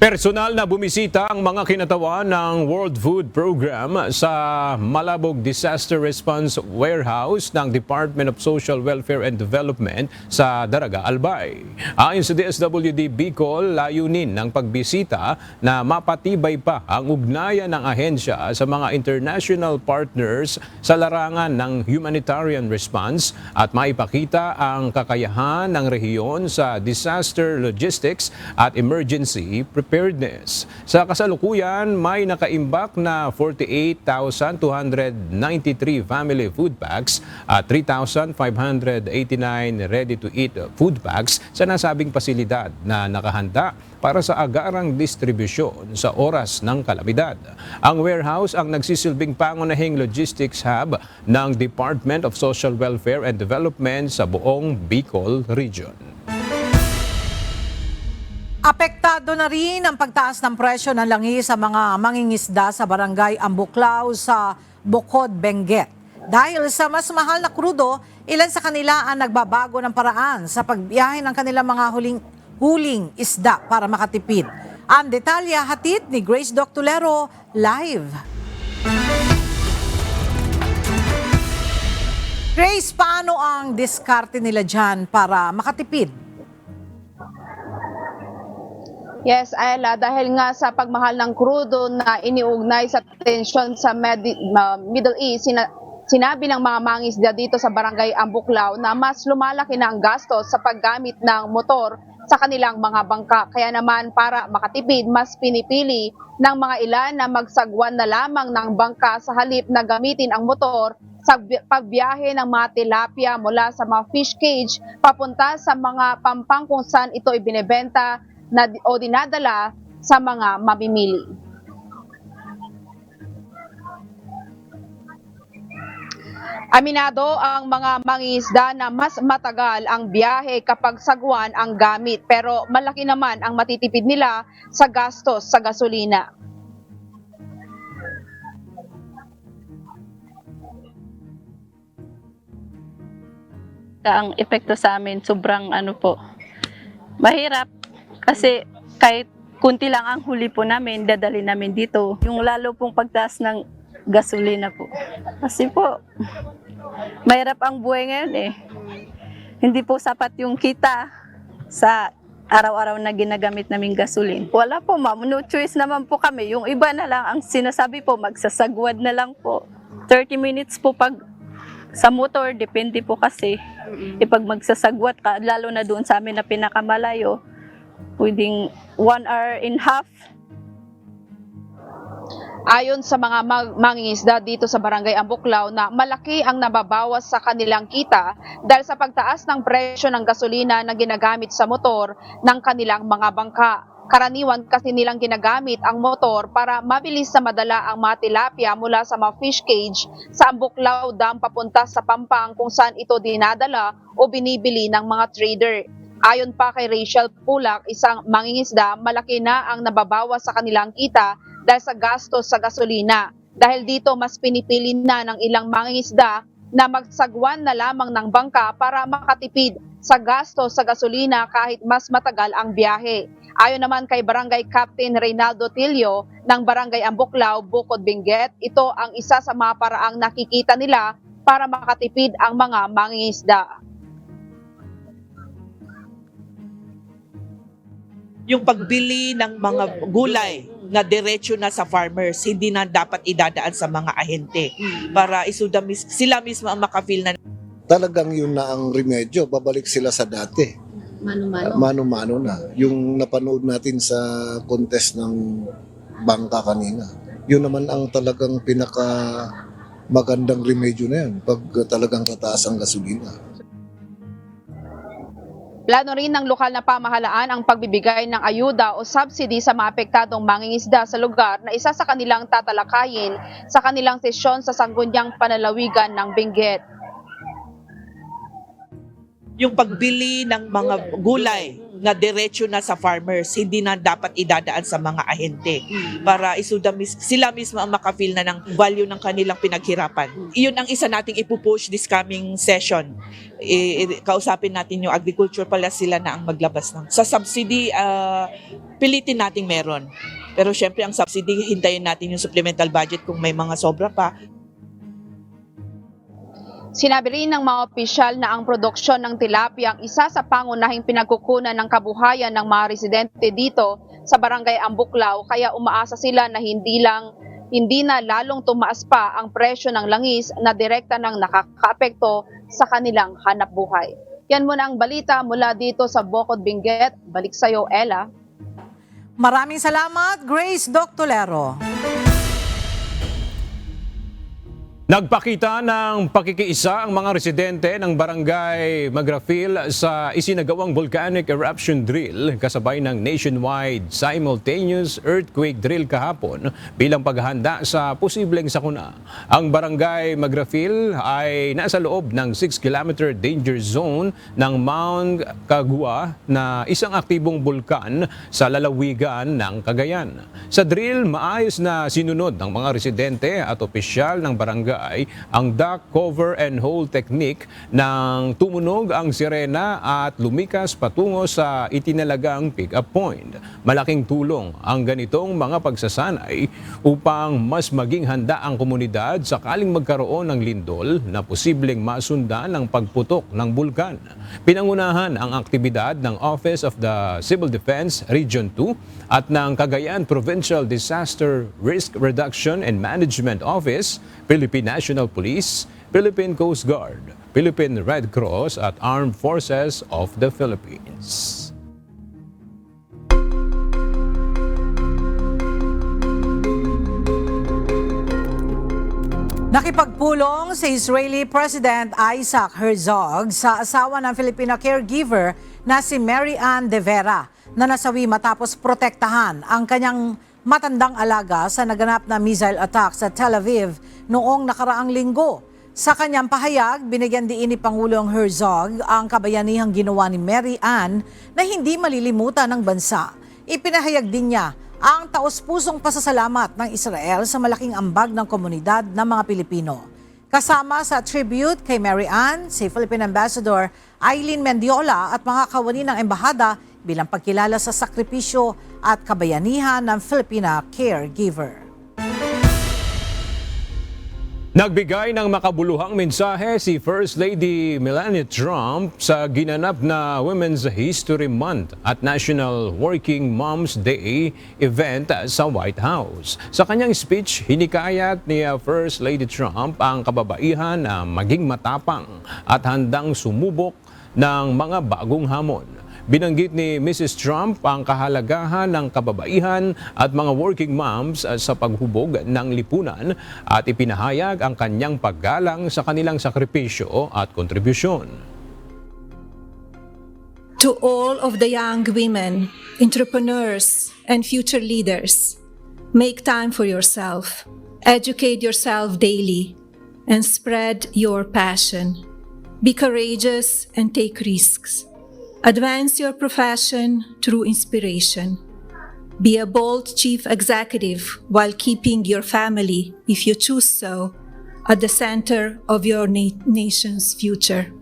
Speaker 2: Personal na bumisita ang mga kinatawan ng World Food Program sa Malabog Disaster Response Warehouse ng Department of Social Welfare and Development sa Daraga, Albay. Ayon sa DSWD Bicol, layunin ng pagbisita na mapatibay pa ang ugnayan ng ahensya sa mga international partners sa larangan ng humanitarian response at maipakita ang kakayahan ng rehiyon sa disaster logistics at emergency preparedness. Sa kasalukuyan, may nakaimbak na 48,293 family food packs at 3,589 ready-to-eat food packs sa nasabing pasilidad na nakahanda para sa agarang distribusyon sa oras ng kalamidad. Ang warehouse ang nagsisilbing pangunahing logistics hub ng Department of Social Welfare and Development sa buong Bicol Region.
Speaker 1: Apektado na rin ang pagtaas ng presyo ng langis sa mga mangingisda sa barangay Ambuklao sa Bukod, Benguet. Dahil sa mas mahal na krudo, ilan sa kanila ang nagbabago ng paraan sa pagbiyahe ng kanilang mga huling isda para makatipid. Ang detalya hatid ni Grace Doctulero live. Grace, paano ang diskarte nila dyan para makatipid?
Speaker 5: Yes, Ayla, dahil nga sa pagmahal ng krudo na iniugnay sa tensyon sa Middle East, sinabi ng mga mangisda dito sa barangay Ambuklao na mas lumalaki na ang gastos sa paggamit ng motor sa kanilang mga bangka. Kaya naman para makatipid, mas pinipili ng mga ilan na magsagwan na lamang ng bangka sa halip na gamitin ang motor sa pagbiyahe ng mga tilapia mula sa mga fish cage papunta sa mga pampang kung saan ito ibinebenta o dinadala sa mga mamimili. Aminado ang mga mangingisda na mas matagal ang biyahe kapag sagwan ang gamit, pero malaki naman ang matitipid nila sa gastos sa gasolina.
Speaker 4: Ang epekto sa amin sobrang mahirap kasi kahit kunti lang ang huli po namin, dadali namin dito. Yung lalo pong pagtaas ng gasolina po. Kasi po, mahirap ang buhay ngayon eh. Hindi po sapat yung kita sa araw-araw na ginagamit naming gasolina. Wala po ma'am, no choice naman po kami. Yung iba na lang, ang sinasabi po, magsasagwad na lang po. 30 minutes po pag sa motor, depende po kasi. Pag magsasagwat ka, lalo na doon sa amin na pinakamalayo, pwedeng 1 hour and a half.
Speaker 5: Ayon sa mga mangingisda dito sa Barangay Ambuklaw na malaki ang nababawas sa kanilang kita dahil sa pagtaas ng presyo ng gasolina na ginagamit sa motor ng kanilang mga bangka. Karaniwan kasi nilang ginagamit ang motor para mabilis na madala ang mga tilapia mula sa mga fish cage sa Ambuklaw Dam papunta sa Pampang kung saan ito dinadala o binibili ng mga trader. Ayon pa kay Rachel Pulak, isang mangingisda, malaki na ang nababawas sa kanilang kita dahil sa gastos sa gasolina. Dahil dito mas pinipili na ng ilang mangingisda na magsagwan na lamang ng bangka para makatipid sa gastos sa gasolina kahit mas matagal ang biyahe. Ayon naman kay Barangay Captain Reynaldo Tilio ng Barangay Ambuklaw, Bukod Benguet, ito ang isa sa mga paraang nakikita nila para makatipid ang mga mangingisda.
Speaker 22: Yung pagbili ng mga gulay na diretso na sa farmers, hindi na dapat idadaan sa mga ahente para sila mismo ang makafeel na.
Speaker 23: Talagang yun na ang remedyo, babalik sila sa dati. Mano-mano na. Yung napanood natin sa contest ng bangka kanina. Yun naman ang talagang pinaka magandang remedyo na yan pag talagang tataas ang gasolina.
Speaker 5: Plano rin ng lokal na pamahalaan ang pagbibigay ng ayuda o subsidy sa mga apektadong mangingisda sa lugar na isa sa kanilang tatalakayin sa kanilang sesyon sa Sangguniang Panlalawigan ng Benguet.
Speaker 22: Yung pagbili ng mga gulay na diretso na sa farmers, hindi na dapat idadaan sa mga ahente para sila mismo ang makafeel na ng value ng kanilang pinaghirapan. Iyon ang isa nating ipupush this coming session. Kausapin natin yung agriculture pala, sila na ang maglabas ng. Sa subsidy, pilitin nating meron. Pero syempre ang subsidy, hintayin natin yung supplemental budget kung may mga sobra pa.
Speaker 5: Sinabi rin ng mga opisyal na ang produksyon ng tilapia ang isa sa pangunahing pinagkukunan ng kabuhayan ng mga residente dito sa Barangay Ambuklaw, kaya umaasa sila na hindi na lalong tumaas pa ang presyo ng langis na direkta nang nakakaapekto sa kanilang hanapbuhay. Yan muna ang balita mula dito sa Bukod Benguet. Balik sa iyo, Ella.
Speaker 1: Maraming salamat, Grace Doctolero.
Speaker 2: Nagpakita ng pakikiisa ang mga residente ng Barangay Magrafil sa isinagawang volcanic eruption drill kasabay ng nationwide simultaneous earthquake drill kahapon bilang paghahanda sa posibleng sakuna. Ang Barangay Magrafil ay nasa loob ng 6-kilometer danger zone ng Mount Kagua na isang aktibong bulkan sa lalawigan ng Cagayan. Sa drill, maayos na sinunod ng mga residente at opisyal ng barangay ang duck cover and hold technique nang tumunog ang sirena at lumikas patungo sa itinalagang pick-up point. Malaking tulong ang ganitong mga pagsasanay upang mas maging handa ang komunidad sakaling magkaroon ng lindol na posibleng masundan ng pagputok ng bulkan. Pinangunahan ang aktibidad ng Office of the Civil Defense Region 2 at ng Cagayan Provincial Disaster Risk Reduction and Management Office, Philippine National Police, Philippine Coast Guard, Philippine Red Cross at Armed Forces of the Philippines.
Speaker 1: Nakipagpulong si Israeli President Isaac Herzog sa asawa ng Filipino caregiver na si Mary Ann De Vera na nasawi matapos protektahan ang kanyang matandang alaga sa naganap na missile attack sa Tel Aviv noong nakaraang linggo. Sa kanyang pahayag, binigyan diin ni Pangulong Herzog ang kabayanihang ginawa ni Mary Ann na hindi malilimutan ng bansa. Ipinahayag din niya ang taos-pusong pasasalamat ng Israel sa malaking ambag ng komunidad ng mga Pilipino. Kasama sa tribute kay Mary Ann, si Philippine Ambassador Eileen Mendiola at mga kawani ng embahada bilang pagkilala sa sakripisyo at kabayanihan ng Filipina caregiver.
Speaker 2: Nagbigay ng makabuluhang mensahe si First Lady Melania Trump sa ginanap na Women's History Month at National Working Moms Day event sa White House. Sa kanyang speech, hinikayat ni First Lady Trump ang kababaihan na maging matapang at handang sumubok ng mga bagong hamon. Binanggit ni Mrs. Trump ang kahalagahan ng kababaihan at mga working moms sa paghubog ng lipunan at ipinahayag ang kanyang paggalang sa kanilang sakripisyo at kontribusyon.
Speaker 6: To all of the young women, entrepreneurs, and future leaders, make time for yourself, educate yourself daily, and spread your passion. Be courageous and take risks. Advance your profession through inspiration. Be a bold chief executive while keeping your family, if you choose so, at the center of your nation's future.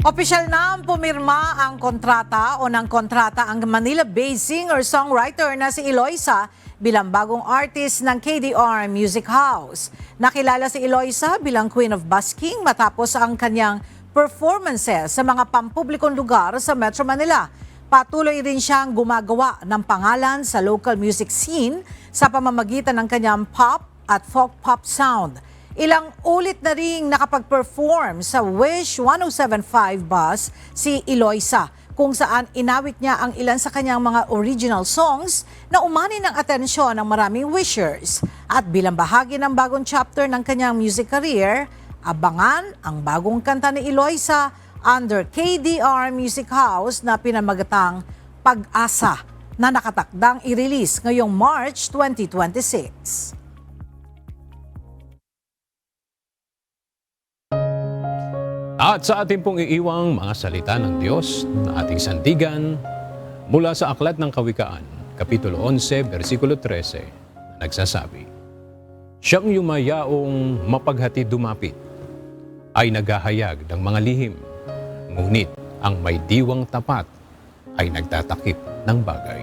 Speaker 1: Opisyal na pumirma ang kontrata o ng kontrata ang Manila-based singer-songwriter na si Eloisa bilang bagong artist ng KDR Music House. Nakilala si Eloisa bilang Queen of Busking matapos ang kanyang performances sa mga pampublikong lugar sa Metro Manila. Patuloy rin siyang gumagawa ng pangalan sa local music scene sa pamamagitan ng kanyang pop at folk pop sound. Ilang ulit na ring nakapag-perform sa Wish 1075 bus si Eloisa, kung saan inawit niya ang ilan sa kanyang mga original songs na umani ng atensyon ng maraming wishers. At bilang bahagi ng bagong chapter ng kanyang music career, abangan ang bagong kanta ni Eloisa under KDR Music House na pinamagatang Pag-asa na nakatakdang i-release ngayong March 2026.
Speaker 2: At sa ating pong iiwang mga salita ng Diyos na ating sandigan mula sa Aklat ng Kawikaan, Kapitulo 11, versikulo 13, nagsasabi, "Siyang yumayaong mapaghatid dumapit ay naghahayag ng mga lihim, ngunit ang may diwang tapat ay nagtatakip ng bagay."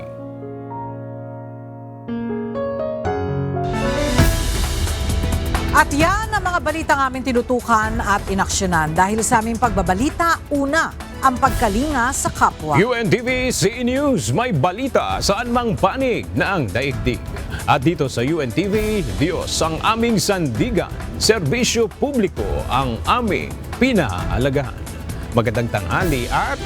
Speaker 1: At yan ang mga balitang aming tinutukan at inaksyonan. Dahil sa aming pagbabalita, una, ang pagkalinga sa kapwa.
Speaker 2: UNTV CE News, may balita saan mang panig na ang daigdig. At dito sa UNTV, Diyos ang aming sandigan. Serbisyo publiko ang aming pinahalagahan. Magandang tanghali at